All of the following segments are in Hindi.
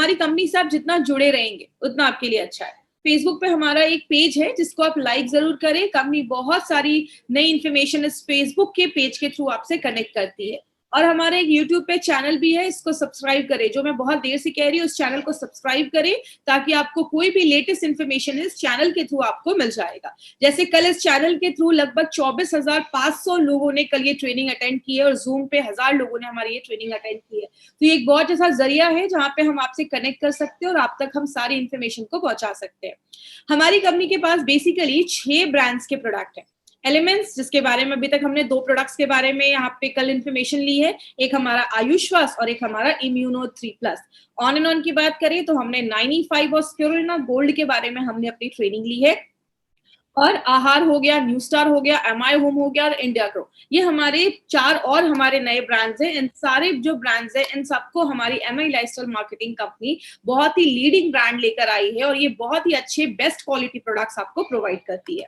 हमारी कंपनी से आप जितना जुड़े रहेंगे उतना आपके लिए अच्छा है। फेसबुक पे हमारा एक पेज है जिसको आप लाइक जरूर करें। कंपनी बहुत सारी नई इन्फॉर्मेशन इस फेसबुक के पेज के थ्रू आपसे कनेक्ट करती है। और हमारे एक यूट्यूब पे चैनल भी है, इसको सब्सक्राइब करें। जो मैं बहुत देर से कह रही हूँ, उस चैनल को सब्सक्राइब करें ताकि आपको कोई भी लेटेस्ट इन्फॉर्मेशन इस चैनल के थ्रू आपको मिल जाएगा। जैसे कल इस चैनल के थ्रू लगभग 24,500 लोगों ने कल ये ट्रेनिंग अटेंड की है और जूम पे 1000 लोगों ने हमारी ये ट्रेनिंग अटेंड की है। तो ये एक बहुत ऐसा जरिया है जहां पे हम आपसे कनेक्ट कर सकते हैं और आप तक हम सारी इन्फॉर्मेशन को पहुंचा सकते हैं। हमारी कंपनी के पास बेसिकली 6 ब्रांड्स के प्रोडक्ट हैं। एलिमेंट्स, जिसके बारे में अभी तक हमने 2 प्रोडक्ट्स के बारे में यहाँ पे कल इन्फॉर्मेशन ली है, एक हमारा आयुश्वास और एक हमारा इम्यूनो 3+। ऑन एंड ऑन की बात करें तो हमने 95 और स्पिरुलिना गोल्ड के बारे में हमने अपनी ट्रेनिंग ली है। और आहार हो गया, न्यू स्टार हो गया, एमआई होम हो गया और इंडिया ग्रो, ये हमारे 4 और हमारे नए ब्रांड्स हैं। इन सारे जो ब्रांड्स हैं इन सबको हमारी एमआई लाइफस्टाइल मार्केटिंग कंपनी बहुत ही लीडिंग ब्रांड लेकर आई है और ये बहुत ही अच्छे बेस्ट क्वालिटी प्रोडक्ट्स आपको प्रोवाइड करती है।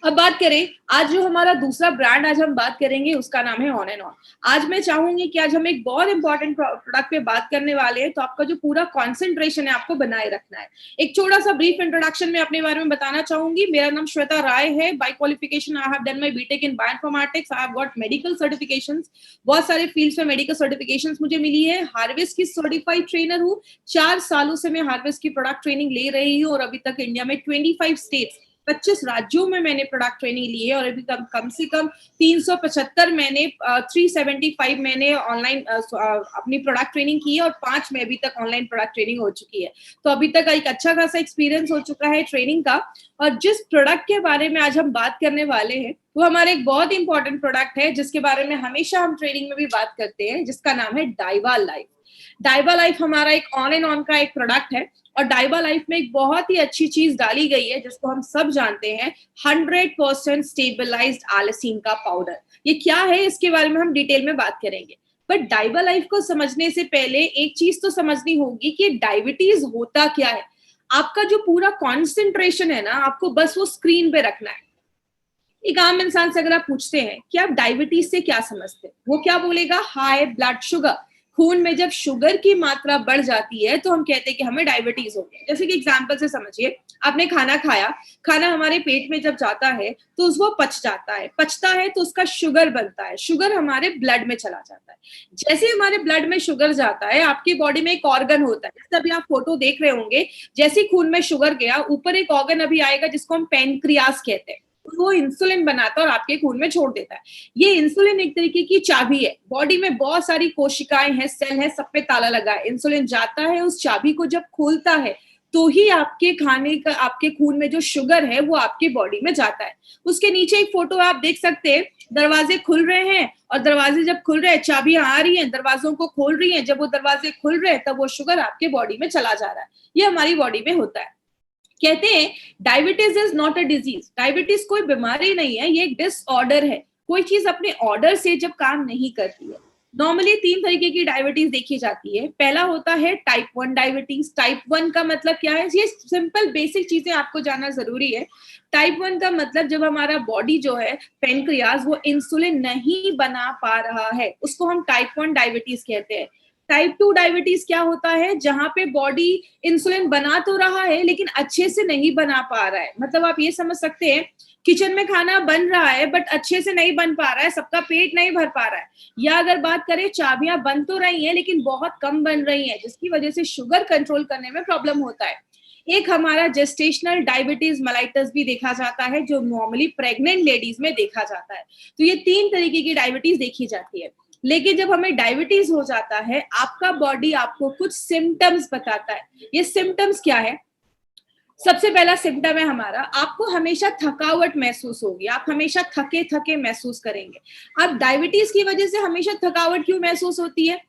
अब बात करें, आज जो हमारा दूसरा ब्रांड आज हम बात करेंगे उसका नाम है ऑन एंड ऑन। आज मैं चाहूंगी कि आज हम एक बहुत इंपॉर्टेंट प्रोडक्ट पे बात करने वाले हैं, तो आपका जो पूरा कॉन्सेंट्रेशन है आपको बनाए रखना है। एक छोटा सा ब्रीफ इंट्रोडक्शन में अपने बारे में बताना चाहूंगी। मेरा नाम श्वेता राय है। By qualification I have done my BTech in bioinformatics. I have got medical certifications, बहुत सारे फील्ड्स में मेडिकल सर्टिफिकेशंस मुझे मिली है। हार्वेस्ट की सर्टिफाइड ट्रेनर हूँ। 4 सालों से मैं हार्वेस्ट की प्रोडक्ट ट्रेनिंग ले रही हूँ और अभी तक इंडिया में 25 स्टेट्स 25 राज्यों में मैंने प्रोडक्ट ट्रेनिंग ली है और अभी तक कम से कम 375 मैंने 375 मैंने ऑनलाइन अपनी प्रोडक्ट ट्रेनिंग की है और 5 में अभी तक ऑनलाइन प्रोडक्ट ट्रेनिंग हो चुकी है। तो अभी तक एक अच्छा खासा एक्सपीरियंस हो चुका है ट्रेनिंग का। और जिस प्रोडक्ट के बारे में आज हम बात करने वाले हैं वो हमारा एक बहुत इंपॉर्टेंट प्रोडक्ट है जिसके बारे में हमेशा हम ट्रेनिंग में भी बात करते हैं, जिसका नाम है डाइवा लाइफ। डाइवा लाइफ हमारा एक ऑन एंड ऑन का एक प्रोडक्ट है और डाइवा लाइफ में एक बहुत ही अच्छी चीज डाली गई है जिसको हम सब जानते हैं, 100% स्टेबलाइज्ड एलिसिन का पाउडर। ये क्या है इसके बारे में हम डिटेल में बात करेंगे। बट डाइवा लाइफ को समझने से पहले एक चीज तो समझनी होगी कि डायबिटीज होता क्या है। आपका जो पूरा कॉन्सेंट्रेशन है ना, आपको बस वो स्क्रीन पे रखना है। एक आम इंसान से अगर आप पूछते हैं कि आप डायबिटीज से क्या समझते हैं, वो क्या बोलेगा? High blood sugar. खून में जब शुगर की मात्रा बढ़ जाती है तो हम कहते हैं कि हमें डायबिटीज हो गया। जैसे कि एग्जांपल से समझिए, आपने खाना खाया, खाना हमारे पेट में जब जाता है तो वो पच जाता है, पचता है तो उसका शुगर बनता है, शुगर हमारे ब्लड में चला जाता है। जैसे हमारे ब्लड में शुगर जाता है, आपकी बॉडी में एक ऑर्गन होता है, जैसे अभी आप फोटो देख रहे होंगे, जैसे खून में शुगर गया, ऊपर एक ऑर्गन अभी आएगा जिसको हम पेनक्रियास कहते हैं। वो इंसुलिन बनाता है और आपके खून में छोड़ देता है। ये इंसुलिन एक तरीके की चाबी है। बॉडी में बहुत सारी कोशिकाएं हैं, सेल है, सब पे ताला लगा है। इंसुलिन जाता है, उस चाबी को जब खोलता है तो ही आपके खाने का, आपके खून में जो शुगर है वो आपके बॉडी में जाता है। उसके नीचे एक फोटो आप देख सकते हैं, दरवाजे खुल रहे हैं और दरवाजे जब खुल रहे हैं, चाबियां आ रही हैं, दरवाजों को खोल रही हैं। जब वो दरवाजे खुल रहे हैं तब वो शुगर आपके बॉडी में चला जा रहा है। ये हमारी बॉडी में होता है। कहते हैं diabetes is not a disease. Diabetes कोई बीमारी नहीं है, ये एक डिसऑर्डर है। कोई चीज अपने ऑर्डर से जब काम नहीं करती है। नॉर्मली 3 तरीके की डायबिटीज देखी जाती है। पहला होता है टाइप 1 डायबिटीज। टाइप 1 का मतलब क्या है? ये सिंपल बेसिक चीजें आपको जानना जरूरी है। टाइप 1 का मतलब जब हमारा बॉडी जो है, पेनक्रियाज, वो इंसुलिन नहीं बना पा रहा है, उसको हम टाइप 1 डायबिटीज कहते हैं। टाइप 2 डायबिटीज क्या होता है? जहां पे बॉडी इंसुलिन बना तो रहा है लेकिन अच्छे से नहीं बना पा रहा है। मतलब आप ये समझ सकते हैं, किचन में खाना बन रहा है बट अच्छे से नहीं बन पा रहा है, सबका पेट नहीं भर पा रहा है। या अगर बात करें, चाबियां बन तो रही हैं लेकिन बहुत कम बन रही हैं, जिसकी वजह से शुगर कंट्रोल करने में प्रॉब्लम होता है। एक हमारा जेस्टेशनल डायबिटीज मेलाइटस भी देखा जाता है, जो नॉर्मली प्रेग्नेंट लेडीज में देखा जाता है। तो ये 3 तरीके की डायबिटीज देखी जाती है। लेकिन जब हमें डायबिटीज हो जाता है, आपका बॉडी आपको कुछ सिम्टम्स बताता है। ये सिम्टम्स क्या है? सबसे पहला सिम्टम है हमारा, आपको हमेशा थकावट महसूस होगी, आप हमेशा थके थके महसूस करेंगे। अब डायबिटीज की वजह से हमेशा थकावट क्यों महसूस होती है?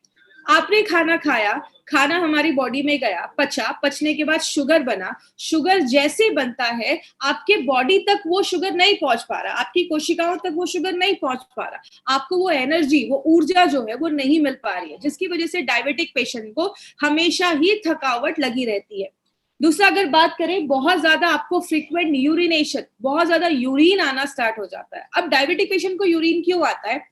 आपने खाना खाया, खाना हमारी बॉडी में गया, पचा, पचने के बाद शुगर बना, शुगर जैसे बनता है आपके बॉडी तक वो शुगर नहीं पहुंच पा रहा, आपकी कोशिकाओं तक वो शुगर नहीं पहुंच पा रहा, आपको वो एनर्जी, वो ऊर्जा जो है वो नहीं मिल पा रही है, जिसकी वजह से डायबिटिक पेशेंट को हमेशा ही थकावट लगी रहती है। दूसरा, अगर बात करें, बहुत ज्यादा आपको फ्रीक्वेंट यूरिनेशन, बहुत ज्यादा यूरिन आना स्टार्ट हो जाता है। अब डायबिटिक पेशेंट को यूरिन क्यों आता है?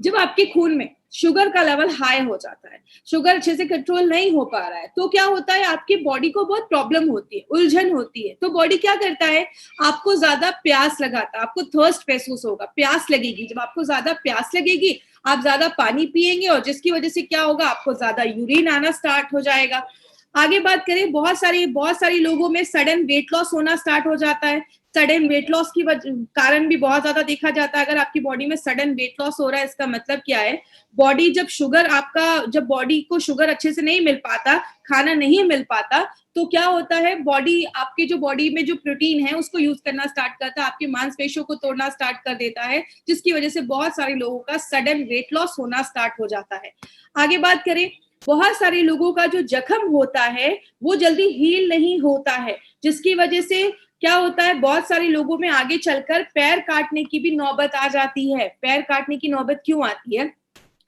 जब आपके खून में शुगर का लेवल हाई हो जाता है, शुगर अच्छे से कंट्रोल नहीं हो पा रहा है, तो क्या होता है, आपकी बॉडी को बहुत प्रॉब्लम होती है, उलझन होती है। तो बॉडी क्या करता है, आपको ज्यादा प्यास लगाता है, आपको थर्स्ट महसूस होगा, प्यास लगेगी। जब आपको ज्यादा प्यास लगेगी, आप ज्यादा पानी पिएंगे और जिसकी वजह से क्या होगा, आपको ज्यादा यूरिन आना स्टार्ट हो जाएगा। आगे बात करें, बहुत सारी लोगों में सडन वेट लॉस होना स्टार्ट हो जाता है। सडन वेट लॉस की कारण भी बहुत ज्यादा देखा जाता है। अगर आपकी बॉडी में सडन वेट लॉस हो रहा है, इसका मतलब क्या है, बॉडी जब बॉडी को शुगर अच्छे से नहीं मिल पाता, खाना नहीं मिल पाता, तो क्या होता है, बॉडी आपके जो बॉडी में जो प्रोटीन है उसको यूज करना स्टार्ट करता है, आपकी मांसपेशियों को तोड़ना स्टार्ट कर देता है, जिसकी वजह से बहुत सारे लोगों का सडन वेट लॉस होना स्टार्ट हो जाता है। आगे बात करें, बहुत सारे लोगों का जो जख्म होता है वो जल्दी हील नहीं होता है, जिसकी वजह से क्या होता है, बहुत सारे लोगों में आगे चलकर पैर काटने की भी नौबत आ जाती है। पैर काटने की नौबत क्यों आती है,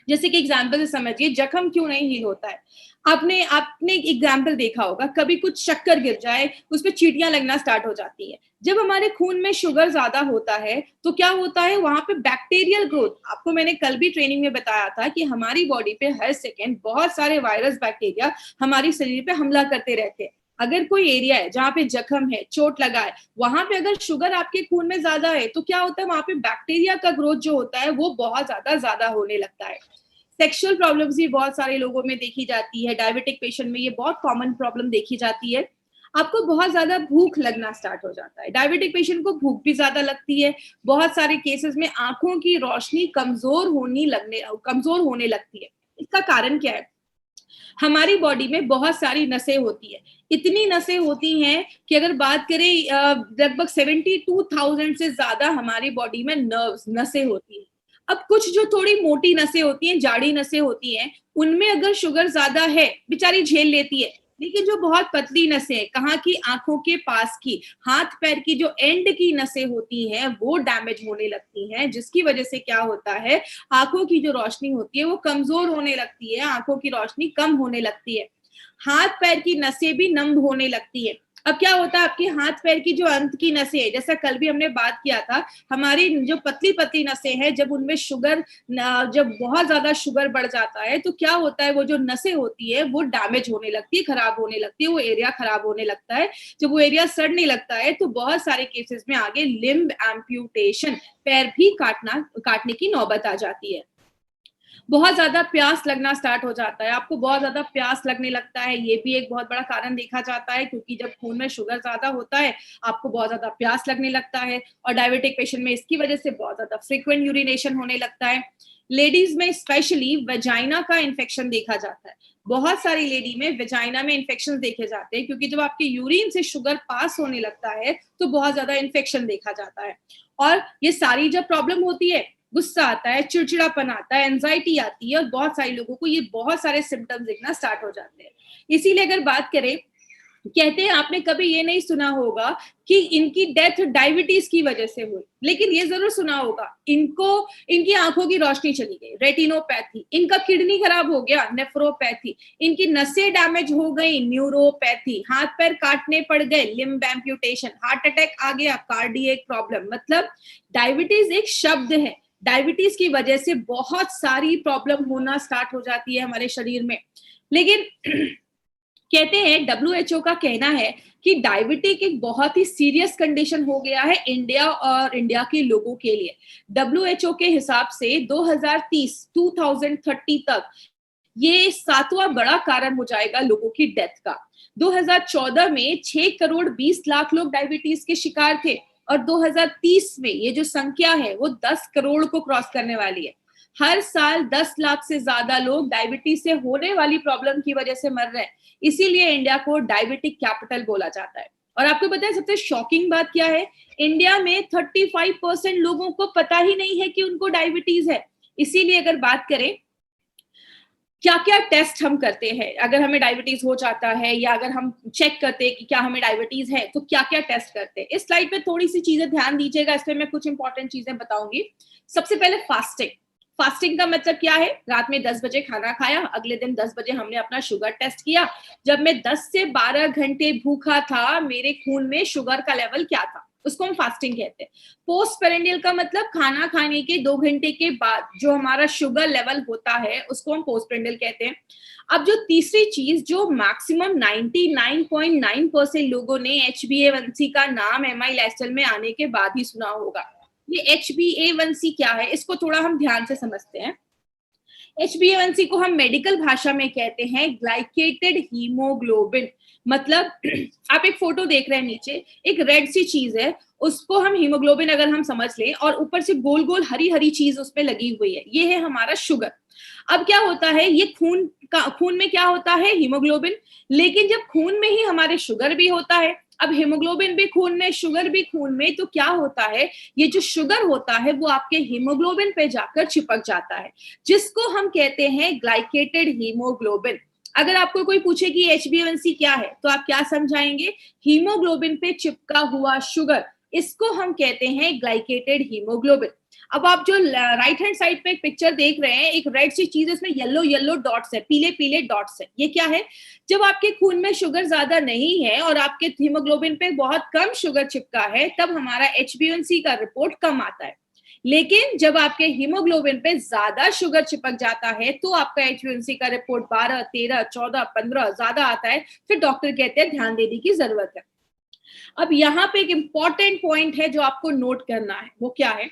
जैसे कि एग्जाम्पल से समझिए, जख्म क्यों नहीं हील होता है। आपने आपने एग्जाम्पल देखा होगा, कभी कुछ शक्कर गिर जाए, उस पर चींटियां लगना स्टार्ट हो जाती है। जब हमारे खून में शुगर ज्यादा होता है तो क्या होता है, वहां पे बैक्टीरियल ग्रोथ, आपको मैंने कल भी ट्रेनिंग में बताया था कि हमारी बॉडी पे हर सेकेंड बहुत सारे वायरस बैक्टीरिया हमारी शरीर पे हमला करते रहते हैं। अगर कोई एरिया है जहाँ पे जख्म है, चोट लगा है, वहां पे अगर शुगर आपके खून में ज्यादा है तो क्या होता है, वहां पे बैक्टीरिया का ग्रोथ जो होता है वो बहुत ज्यादा होने लगता है। सेक्सुअल प्रॉब्लम्स भी बहुत सारे लोगों में देखी जाती है। डायबिटिक पेशेंट में ये बहुत कॉमन प्रॉब्लम देखी जाती है। आपको बहुत ज्यादा भूख लगना स्टार्ट हो जाता है। डायबिटिक पेशेंट को भूख भी ज्यादा लगती है। बहुत सारे केसेस में आंखों की रोशनी कमजोर होने लगती है। इसका कारण क्या है, हमारी बॉडी में बहुत सारी नसें होती है। इतनी नसें होती हैं कि अगर बात करें, लगभग 72,000 से ज्यादा हमारी बॉडी में नसें होती हैं। अब कुछ जो थोड़ी मोटी नसें होती हैं, जाड़ी नसें होती हैं, उनमें अगर शुगर ज्यादा है, बेचारी झेल लेती है। लेकिन जो बहुत पतली नसें हैं, कहाँ की, आंखों के पास की, हाथ पैर की जो एंड की नसें होती हैं, वो डैमेज होने लगती हैं, जिसकी वजह से क्या होता है, आंखों की जो रोशनी होती है वो कमजोर होने लगती है, आंखों की रोशनी कम होने लगती है। हाथ पैर की नसें भी नम होने लगती है। अब क्या होता है, आपके हाथ पैर की जो अंत की नसें है, जैसा कल भी हमने बात किया था, हमारी जो पतली पतली नसें हैं, जब उनमें जब बहुत ज्यादा शुगर बढ़ जाता है तो क्या होता है, वो जो नसें होती है वो डैमेज होने लगती है, खराब होने लगती है, वो एरिया खराब होने लगता है। जब वो एरिया सड़ने लगता है तो बहुत सारे केसेस में आगे लिम्ब एम्प्यूटेशन, पैर भी काटने की नौबत आ जाती है। बहुत ज्यादा प्यास लगना स्टार्ट हो जाता है। आपको बहुत ज्यादा प्यास लगने लगता है, ये भी एक बहुत बड़ा कारण देखा जाता है, क्योंकि जब खून में शुगर ज्यादा होता है आपको बहुत ज्यादा प्यास लगने लगता है। और डायबिटिक पेशेंट में इसकी वजह से बहुत ज्यादा फ्रीक्वेंट यूरिनेशन होने लगता है। लेडीज में स्पेशली वेजाइना का इन्फेक्शन देखा जाता है। बहुत सारी लेडी में वेजाइना में इन्फेक्शन देखे जाते हैं, क्योंकि जब आपके यूरिन से शुगर पास होने लगता है तो बहुत ज्यादा इन्फेक्शन देखा जाता है। और ये सारी जब प्रॉब्लम होती है, गुस्सा आता है, चिड़चिड़ापन आता है, एंजाइटी आती है, और बहुत सारे लोगों को ये बहुत सारे सिम्टम्स दिखना स्टार्ट हो जाते हैं। इसीलिए अगर बात करें, कहते हैं, आपने कभी ये नहीं सुना होगा कि इनकी डेथ डायबिटीज की वजह से हुई, लेकिन ये जरूर सुना होगा, इनकी आंखों की रोशनी चली गई, रेटिनोपैथी, इनका किडनी खराब हो गया, नेफ्रोपैथी, इनकी नसें डैमेज हो गई, न्यूरोपैथी, हाथ पैर काटने पड़ गए, लिम्ब एम्प्यूटेशन, हार्ट अटैक आ गया, कार्डियक प्रॉब्लम। मतलब डायबिटीज एक शब्द है, डायबिटीज की वजह से बहुत सारी प्रॉब्लम होना स्टार्ट हो जाती है हमारे शरीर में। लेकिन कहते हैं, WHO का कहना है कि डायबिटिक एक बहुत ही सीरियस कंडीशन हो गया है इंडिया के लोगों के लिए। WHO के हिसाब से 2030 तक ये 7वां बड़ा कारण हो जाएगा लोगों की डेथ का। 2014 में 6 करोड़ 20 लाख लोग डायबिटीज के शिकार थे, और 2030 में ये जो संख्या है वो 10 करोड़ को क्रॉस करने वाली है। हर साल 10 लाख से ज्यादा लोग डायबिटीज से होने वाली प्रॉब्लम की वजह से मर रहे हैं। इसीलिए इंडिया को डायबिटिक कैपिटल बोला जाता है। और आपको पता है सबसे शॉकिंग बात क्या है, इंडिया में 35% लोगों को पता ही नहीं है कि उनको डायबिटीज है। इसीलिए अगर बात करें क्या क्या टेस्ट हम करते हैं अगर हमें डायबिटीज हो जाता है, या अगर हम चेक करते हैं कि क्या हमें डायबिटीज है, तो क्या क्या टेस्ट करते हैं। इस स्लाइड पे थोड़ी सी चीजें ध्यान दीजिएगा, इसमें मैं कुछ इंपॉर्टेंट चीजें बताऊंगी। सबसे पहले फास्टिंग। फास्टिंग का मतलब क्या है, रात में 10 बजे खाना खाया, अगले दिन 10 बजे हमने अपना शुगर टेस्ट किया। जब मैं 10 से 12 घंटे भूखा था, मेरे खून में शुगर का लेवल क्या था, उसको हम फास्टिंग कहते हैं। पोस्ट पेरेंडियल का मतलब खाना खाने के 2 घंटे के बाद जो हमारा शुगर लेवल होता है उसको हम पोस्ट पेरेंडियल कहते हैं। अब जो तीसरी चीज जो मैक्सिमम 99.9% लोगों ने HbA1c का नाम MI लाइफस्टाइल में आने के बाद ही सुना होगा। ये HbA1c क्या है, इसको थोड़ा हम ध्यान से समझते हैं। HbA1c को हम मेडिकल भाषा में कहते हैं ग्लाइकेटेड हीमोग्लोबिन। मतलब आप एक फोटो देख रहे हैं, नीचे एक रेड सी चीज है, उसको हम हीमोग्लोबिन अगर हम समझ लें, और ऊपर से गोल गोल हरी हरी चीज उसपे लगी हुई है, ये है हमारा शुगर। अब क्या होता है, ये खून में क्या होता है, हीमोग्लोबिन। लेकिन जब खून में ही हमारे शुगर भी होता है, अब हीमोग्लोबिन भी खून में, शुगर भी खून में, तो क्या होता है, ये जो शुगर होता है वो आपके हीमोग्लोबिन पे जाकर चिपक जाता है, जिसको हम कहते हैं ग्लाइकेटेड हीमोग्लोबिन। अगर आपको कोई पूछे कि HbA1c क्या है, तो आप क्या समझाएंगे, हीमोग्लोबिन पे चिपका हुआ शुगर, इसको हम कहते हैं ग्लाइकेटेड हीमोग्लोबिन। अब आप जो राइट हैंड साइड पे एक पिक्चर देख रहे हैं, एक रेड सी चीज, इसमें येलो येलो डॉट्स है, पीले पीले डॉट्स है, ये क्या है, जब आपके खून में शुगर ज्यादा नहीं है और आपके हीमोग्लोबिन पे बहुत कम शुगर चिपका है, तब हमारा HbA1c का रिपोर्ट कम आता है। लेकिन जब आपके हीमोग्लोबिन पे ज्यादा शुगर चिपक जाता है तो आपका HbA1c का रिपोर्ट 12, 13, 14, 15 ज्यादा आता है, फिर डॉक्टर कहते हैं ध्यान देने की जरूरत है। अब यहाँ पे एक इंपॉर्टेंट पॉइंट है जो आपको नोट करना है, वो क्या है,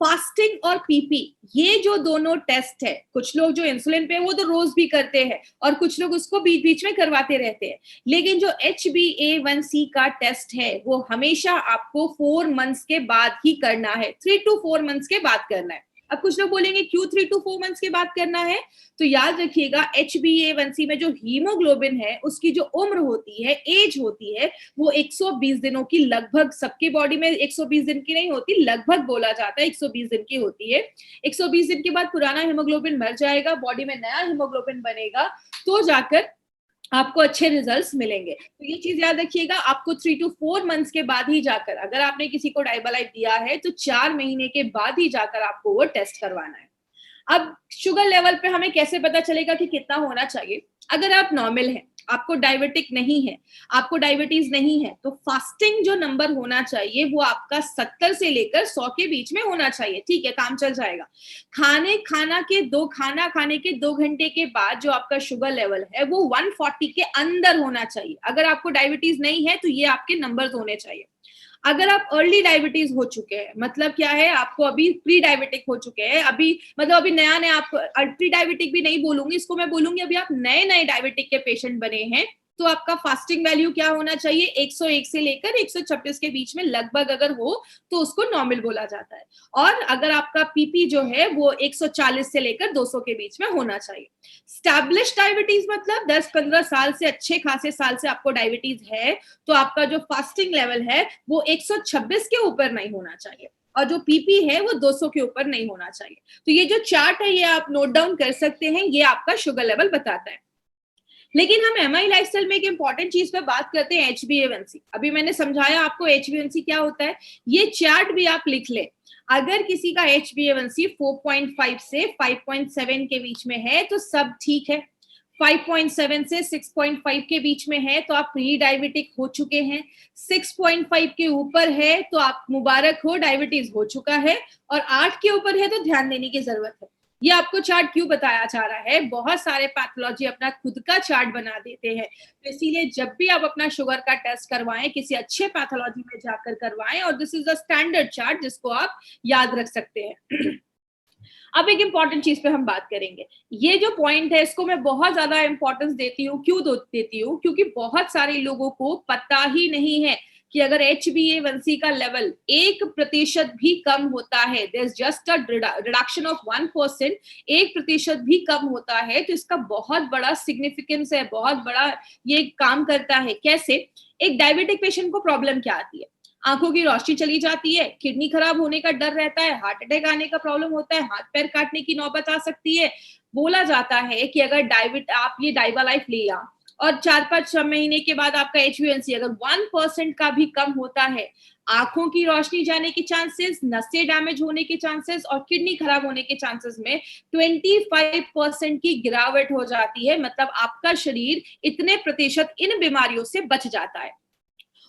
फास्टिंग और पीपी, ये जो दोनों टेस्ट है, कुछ लोग जो इंसुलिन पे वो तो रोज भी करते हैं और कुछ लोग उसको बीच बीच में करवाते रहते हैं, लेकिन जो HbA1c का टेस्ट है वो हमेशा आपको 4 मंथ्स के बाद ही करना है, 3 to 4 मंथ्स के बाद करना है। अब कुछ लोग बोलेंगे क्यों 3 to 4 मंथ्स के बाद करना है, तो याद रखिएगा HbA1c में जो हीमोग्लोबिन है उसकी जो उम्र होती है, एज होती है, वो 120 दिनों की, लगभग सबके बॉडी में 120 दिन की नहीं होती, लगभग बोला जाता है 120 दिन की होती है। 120 दिन के बाद पुराना हीमोग्लोबिन मर जाएगा, बॉडी में नया हीमोग्लोबिन बनेगा, तो जाकर आपको अच्छे रिजल्ट्स मिलेंगे। तो ये चीज याद रखिएगा, आपको 3 to 4 मंथ्स के बाद ही जाकर, अगर आपने किसी को डाइबालाइफ दिया है तो 4 महीने के बाद ही जाकर आपको वो टेस्ट करवाना है। अब शुगर लेवल पे हमें कैसे पता चलेगा कि कितना होना चाहिए, अगर आप नॉर्मल हैं, आपको डायबिटिक नहीं है, आपको डायबिटीज नहीं है, तो फास्टिंग जो नंबर होना चाहिए वो आपका 70 से लेकर 100 के बीच में होना चाहिए, ठीक है, काम चल जाएगा। खाना खाने के 2 घंटे के बाद जो आपका शुगर लेवल है वो 140 के अंदर होना चाहिए। अगर आपको डायबिटीज नहीं है तो ये आपके नंबर्स होने चाहिए। अगर आप अर्ली डायबिटीज हो चुके हैं, मतलब क्या है, आपको अभी प्री डायबिटिक हो चुके हैं, अभी मतलब अभी नया नया, आप प्री डायबिटिक भी नहीं बोलूंगी, इसको मैं बोलूंगी अभी आप नए नए डायबिटिक के पेशेंट बने हैं, तो आपका फास्टिंग वैल्यू क्या होना चाहिए, 101 से लेकर 126 के बीच में लगभग अगर हो तो उसको नॉर्मल बोला जाता है। और अगर आपका पीपी जो है वो 140 से लेकर 200 के बीच में होना चाहिए। स्टैब्लिश डायबिटीज मतलब 10-15 साल से, अच्छे खासे साल से आपको डायबिटीज है, तो आपका जो फास्टिंग लेवल है वो 126 के ऊपर नहीं होना चाहिए, और जो पीपी है वो 200 के ऊपर नहीं होना चाहिए। तो ये जो चार्ट है ये आप नोट डाउन कर सकते हैं, ये आपका शुगर लेवल बताता है। लेकिन हम MI लाइफस्टाइल में एक इंपॉर्टेंट चीज पे बात करते हैं, HbA1c। अभी मैंने समझाया आपको HbA1c क्या होता है, ये चार्ट भी आप लिख ले। अगर किसी का HbA1c 4.5 से 5.7 के बीच में है तो सब ठीक है, 5.7 से 6.5 के बीच में है तो आप प्री डायबिटिक हो चुके हैं, 6.5 के ऊपर है तो आप मुबारक हो, डायबिटीज हो चुका है, और 8 के ऊपर है तो ध्यान देने की जरूरत है। ये आपको चार्ट क्यों बताया जा रहा है, बहुत सारे पैथोलॉजी अपना खुद का चार्ट बना देते हैं, तो इसीलिए जब भी आप अपना शुगर का टेस्ट करवाएं किसी अच्छे पैथोलॉजी में जाकर करवाएं, और this is a standard chart जिसको आप याद रख सकते हैं। अब एक इंपॉर्टेंट चीज पे हम बात करेंगे, ये जो पॉइंट है इसको मैं बहुत ज्यादा इंपॉर्टेंस देती हूँ, क्यों देती हूँ, क्योंकि बहुत सारे लोगों को पता ही नहीं है कि अगर HbA1c का लेवल 1% भी कम होता है, there is just a reduction of 1%, 1% भी कम होता है, तो इसका बहुत बड़ा सिग्निफिकेंस है, बहुत बड़ा ये काम करता है। कैसे, एक डायबिटिक पेशेंट को प्रॉब्लम क्या आती है, आंखों की रोशनी चली जाती है, किडनी खराब होने का डर रहता है, हार्ट अटैक आने का प्रॉब्लम होता है, हाथ पैर काटने की नौबत आ सकती है। बोला जाता है कि अगर आप ये डाइबालाइफ लिया और 4-5 महीने के बाद आपका HbA1c अगर 1% का भी कम होता है, आंखों की रोशनी जाने के चांसेस, नसें डैमेज होने के चांसेस और किडनी खराब होने के चांसेस में 25% की गिरावट हो जाती है। मतलब आपका शरीर इतने प्रतिशत इन बीमारियों से बच जाता है।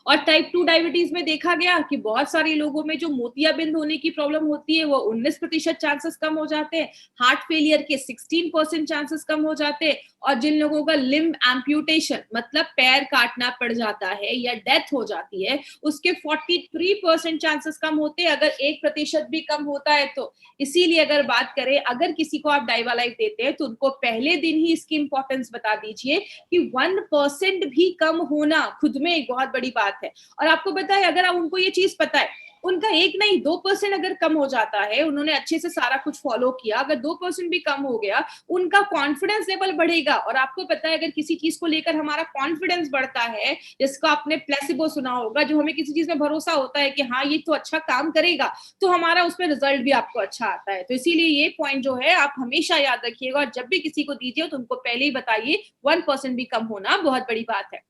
और टाइप 2 डायबिटीज में देखा गया कि बहुत सारे लोगों में जो मोतियाबिंद होने की प्रॉब्लम होती है वो 19% चांसेस कम हो जाते हैं, हार्ट फेलियर के 16% चांसेस कम हो जाते हैं, और जिन लोगों का लिम्ब एम्प्यूटेशन मतलब पैर काटना पड़ जाता है या डेथ हो जाती है उसके 43% चांसेस कम होते हैं अगर 1% भी कम होता है तो। इसीलिए अगर बात करें, अगर किसी को आप डाइवा लाइफ देते हैं तो उनको पहले दिन ही इसकी इंपॉर्टेंस बता दीजिए कि 1% भी कम होना खुद में एक बहुत बड़ी बात है। और आपको पता है, अगर उनको ये चीज पता है, उनका 1 नहीं 2% अगर कम हो जाता है, उन्होंने अच्छे से सारा कुछ फॉलो किया, अगर 2% भी कम हो गया, उनका कॉन्फिडेंस लेवल बढ़ेगा। और आपको पता है, अगर किसी चीज को लेकर हमारा कॉन्फिडेंस बढ़ता है, जिसको आपने प्लेसिबो सुना होगा, जो हमें किसी चीज में भरोसा होता है कि हाँ ये तो अच्छा काम करेगा, तो हमारा उसमें रिजल्ट भी आपको अच्छा आता है। तो इसीलिए ये पॉइंट जो है आप हमेशा याद रखिएगा, और जब भी किसी को दीजिए तो उनको पहले ही बताइए 1% भी कम होना बहुत बड़ी बात है।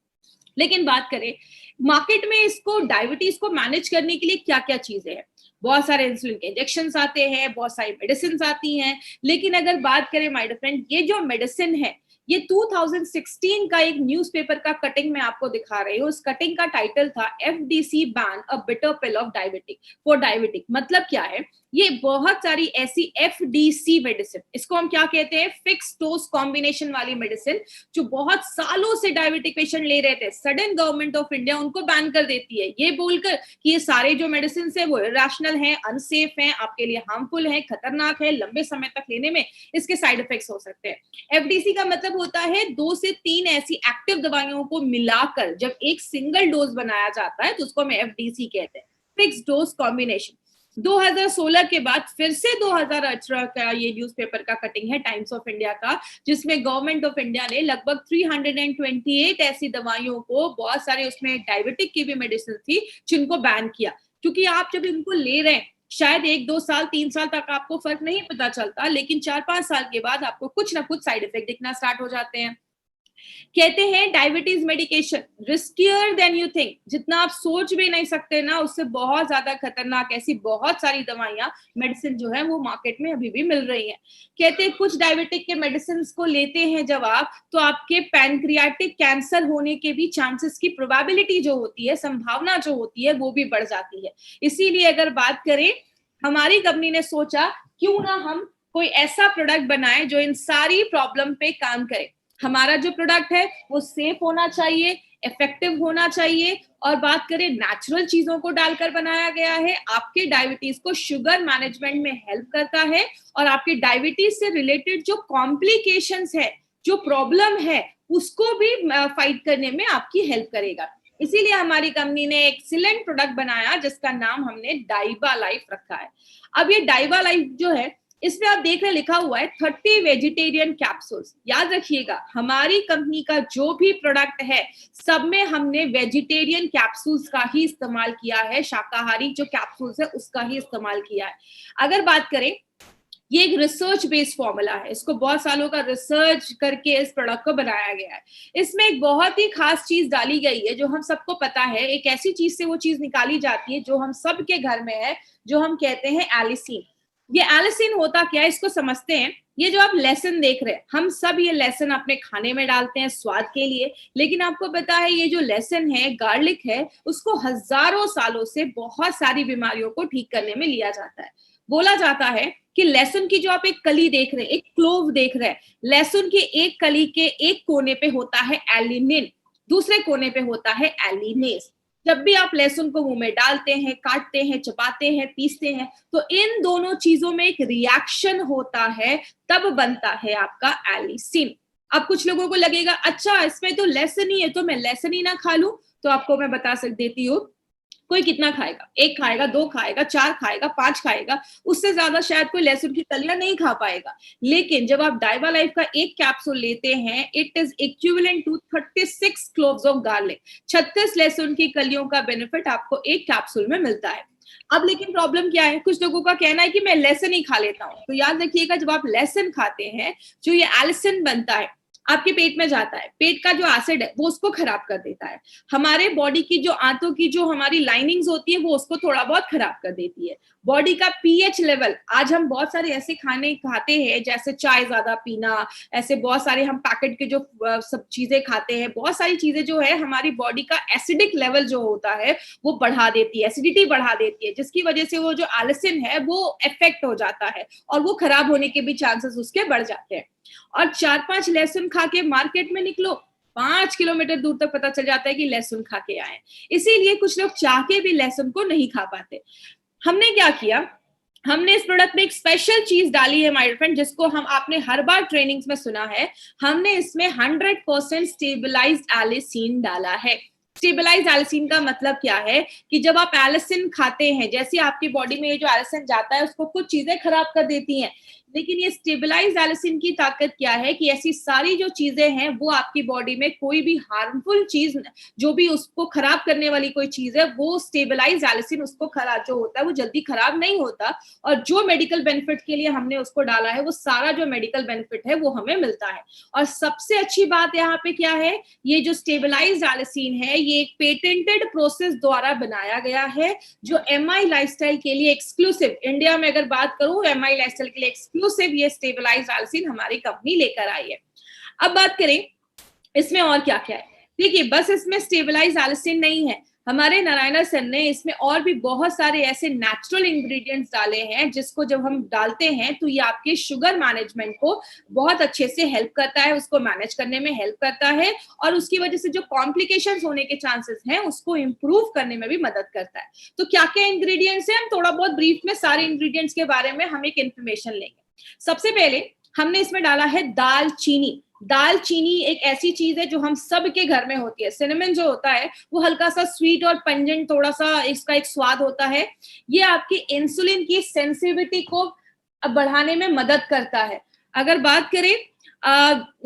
लेकिन बात करें मार्केट में इसको डायबिटीज को मैनेज करने के लिए क्या क्या चीजें हैं, बहुत सारे इंसुलिन के इंजेक्शन आते हैं, बहुत सारी मेडिसिन आती हैं। लेकिन अगर बात करें माय डियर फ्रेंड, ये जो मेडिसिन है ये 2016 का एक न्यूज़पेपर का कटिंग मैं आपको दिखा रही हूँ। उस कटिंग का टाइटल था FDC ban a bitter pill of diabetic for diabetic. मतलब क्या है, ये बहुत सारी ऐसी एफडीसी मेडिसिन, इसको हम क्या कहते हैं, फिक्स डोज कॉम्बिनेशन वाली मेडिसिन, जो बहुत सालों से डायबिटिक पेशेंट ले रहे थे, सडन गवर्नमेंट ऑफ इंडिया उनको बैन कर देती है ये बोलकर कि ये सारे जो मेडिसिन है वो इरेशनल हैं, अनसेफ हैं, आपके लिए हार्मफुल है, खतरनाक है, लंबे समय तक लेने में इसके साइड इफेक्ट्स हो सकते हैं। एफडीसी का मतलब होता है 2 से 3 ऐसी एक्टिव दवाइयों को मिलाकर जब एक सिंगल डोज बनाया जाता है तो उसको हम एफडीसी कहते हैं, फिक्स डोज कॉम्बिनेशन। 2016 के बाद फिर से 2018 का ये न्यूज़पेपर का कटिंग है टाइम्स ऑफ इंडिया का, जिसमें गवर्नमेंट ऑफ इंडिया ने लगभग 328 ऐसी दवाइयों को, बहुत सारे उसमें डायबिटिक की भी मेडिसिन थी, जिनको बैन किया। क्योंकि आप जब इनको ले रहे हैं शायद 1-2 साल 3 साल तक आपको फर्क नहीं पता चलता, लेकिन 4-5 साल के बाद आपको कुछ ना कुछ साइड इफेक्ट दिखना स्टार्ट हो जाते हैं। कहते हैं diabetes medication riskier than you think, जितना आप सोच भी नहीं सकते ना उससे बहुत ज्यादा खतरनाक ऐसी बहुत सारी दवाइयां, मेडिसिन जो है वो मार्केट में अभी भी मिल रही हैं। कहते हैं कुछ डायबिटिक के मेडिसिन को लेते हैं जब आप, तो आपके पैनक्रियाटिक कैंसर होने के भी चांसेस की प्रोबेबिलिटी जो होती है, संभावना जो होती है, वो भी बढ़ जाती है। इसीलिए अगर बात करें, हमारी कंपनी ने सोचा क्यों ना हम कोई ऐसा प्रोडक्ट बनाए जो इन सारी प्रॉब्लम पे काम करे। हमारा जो प्रोडक्ट है वो सेफ होना चाहिए, इफेक्टिव होना चाहिए, और बात करें नेचुरल चीजों को डालकर बनाया गया है, आपके डायबिटीज को शुगर मैनेजमेंट में हेल्प करता है, और आपके डायबिटीज से रिलेटेड जो कॉम्प्लिकेशंस है, जो प्रॉब्लम है, उसको भी फाइट करने में आपकी हेल्प करेगा। इसीलिए हमारी कंपनी ने एक एक्सीलेंट प्रोडक्ट बनाया जिसका नाम हमने डाइवा लाइफ रखा है। अब ये डाइवा लाइफ जो है, इसमें आप देख रहे लिखा हुआ है 30 वेजिटेरियन कैप्सूल्स। याद रखिएगा, हमारी कंपनी का जो भी प्रोडक्ट है सब में हमने वेजिटेरियन कैप्सूल्स का ही इस्तेमाल किया है, शाकाहारी जो कैप्सूल्स है उसका ही इस्तेमाल किया है। अगर बात करें, ये एक रिसर्च बेस्ड फॉर्मूला है, इसको बहुत सालों का रिसर्च करके इस प्रोडक्ट को बनाया गया है। इसमें एक बहुत ही खास चीज डाली गई है जो हम सबको पता है, एक ऐसी चीज से वो चीज निकाली जाती है जो हम सबके घर में है, जो हम कहते हैं एलिसिन। ये एलिसिन होता क्या है, इसको समझते हैं। ये जो आप लहसुन देख रहे हैं, हम सब ये लहसुन अपने खाने में डालते हैं स्वाद के लिए, लेकिन आपको पता है ये जो लहसुन है, गार्लिक है, उसको हजारों सालों से बहुत सारी बीमारियों को ठीक करने में लिया जाता है। बोला जाता है कि लहसुन की जो आप एक कली देख रहे हैं, एक क्लोव देख रहे हैं, लहसुन की एक कली के एक कोने पे होता है एलिनिन, दूसरे कोने पे होता है एलिनेस। जब भी आप लहसुन को मुंह में डालते हैं, काटते हैं, चबाते हैं, पीसते हैं, तो इन दोनों चीजों में एक रिएक्शन होता है, तब बनता है आपका एलिसिन। अब कुछ लोगों को लगेगा अच्छा इसमें तो लहसुन ही है, तो मैं लहसुन ही ना खा लूं। तो आपको मैं बता देती हूँ, कोई कितना खाएगा, 1 खाएगा, 2 खाएगा, 4 खाएगा, 5 खाएगा, उससे ज्यादा शायद कोई लहसुन की कलियां नहीं खा पाएगा। लेकिन जब आप डाइवा लाइफ का एक कैप्सूल लेते हैं, it is equivalent to 36 cloves of garlic. 36 लहसुन की कलियों का बेनिफिट आपको एक कैप्सूल में मिलता है। अब लेकिन प्रॉब्लम क्या है, कुछ लोगों का कहना है कि मैं लहसुन ही खा लेता हूँ। तो याद रखिएगा, जब आप लहसुन खाते हैं, जो ये एलिसिन बनता है, आपके पेट में जाता है, पेट का जो एसिड है वो उसको खराब कर देता है। हमारे बॉडी की जो आंतों की जो हमारी लाइनिंग्स होती है वो उसको थोड़ा बहुत खराब कर देती है। बॉडी का पीएच लेवल, आज हम बहुत सारे ऐसे खाने खाते हैं जैसे चाय ज्यादा पीना, ऐसे बहुत सारे हम पैकेट के जो सब चीजें खाते हैं, बहुत सारी चीजें जो है हमारी बॉडी का एसिडिक लेवल जो होता है वो बढ़ा देती है, एसिडिटी बढ़ा देती है, जिसकी वजह से वो जो एलिसिन है वो इफेक्ट हो जाता है और वो खराब होने के भी चांसेस उसके बढ़ जाते हैं। और 4-5 लहसुन खा के मार्केट में निकलो, 5 किलोमीटर दूर तक पता चल जाता है कि लहसुन खा के आए। इसीलिए कुछ लोग चाह के भी लहसुन को नहीं खा पाते। हमने क्या किया, हमने इस प्रोडक्ट में एक स्पेशल चीज डाली है माय फ्रेंड, जिसको हम आपने हर बार ट्रेनिंग्स में सुना है। हमने इसमें 100% स्टेबलाइज्ड एलिसिन डाला है। स्टेबलाइज्ड एलिसिन का मतलब क्या है कि जब आप एलिसिन खाते हैं, जैसे आपकी बॉडी में ये जो एलिसिन जाता है उसको कुछ चीजें खराब कर देती हैं, लेकिन ये स्टेबलाइज्ड एलिसिन की ताकत क्या है कि ऐसी सारी जो चीजें हैं वो आपकी बॉडी में कोई भी हार्मफुल चीज, जो भी उसको खराब करने वाली कोई चीज है, वो स्टेबलाइज्ड एलिसिन उसको खराब जो होता है वो जल्दी खराब नहीं होता। और जो मेडिकल बेनिफिट के लिए हमने उसको डाला है वो सारा जो मेडिकल बेनिफिट है वो हमें मिलता है। और सबसे अच्छी बात यहाँ पे क्या है, ये जो स्टेबलाइज्ड एलिसिन है ये एक पेटेंटेड प्रोसेस द्वारा बनाया गया है, जो एमआई लाइफस्टाइल के लिए एक्सक्लूसिव, इंडिया में अगर बात करूं एमआई लाइफस्टाइल के लिए एक्सक्लूसिव ये स्टेबलाइज्ड एलिसिन हमारी कंपनी लेकर आई है। अब बात करें इसमें और क्या क्या है। देखिए, बस इसमें स्टेबलाइज्ड एलिसिन नहीं है, हमारे नारायणा सर ने इसमें और भी बहुत सारे ऐसे नेचुरल इंग्रेडिएंट्स डाले हैं जिसको जब हम डालते हैं तो ये आपके शुगर मैनेजमेंट को बहुत अच्छे से हेल्प करता है, उसको मैनेज करने में हेल्प करता है और उसकी वजह से जो कॉम्प्लिकेशंस होने के चांसेस हैं उसको इंप्रूव करने में भी मदद करता है। तो क्या क्या इंग्रेडिएंट्स हैं, हम थोड़ा बहुत ब्रीफ में सारे इंग्रेडिएंट्स के बारे में हम एक इन्फॉर्मेशन लेंगे। सबसे पहले हमने इसमें डाला है दालचीनी। दालचीनी एक ऐसी चीज है जो हम सब के घर में होती है। सिनेमन जो होता है वो हल्का सा स्वीट और पंजेंट थोड़ा सा इसका एक स्वाद होता है। ये आपकी इंसुलिन की सेंसिटिविटी को बढ़ाने में मदद करता है। अगर बात करें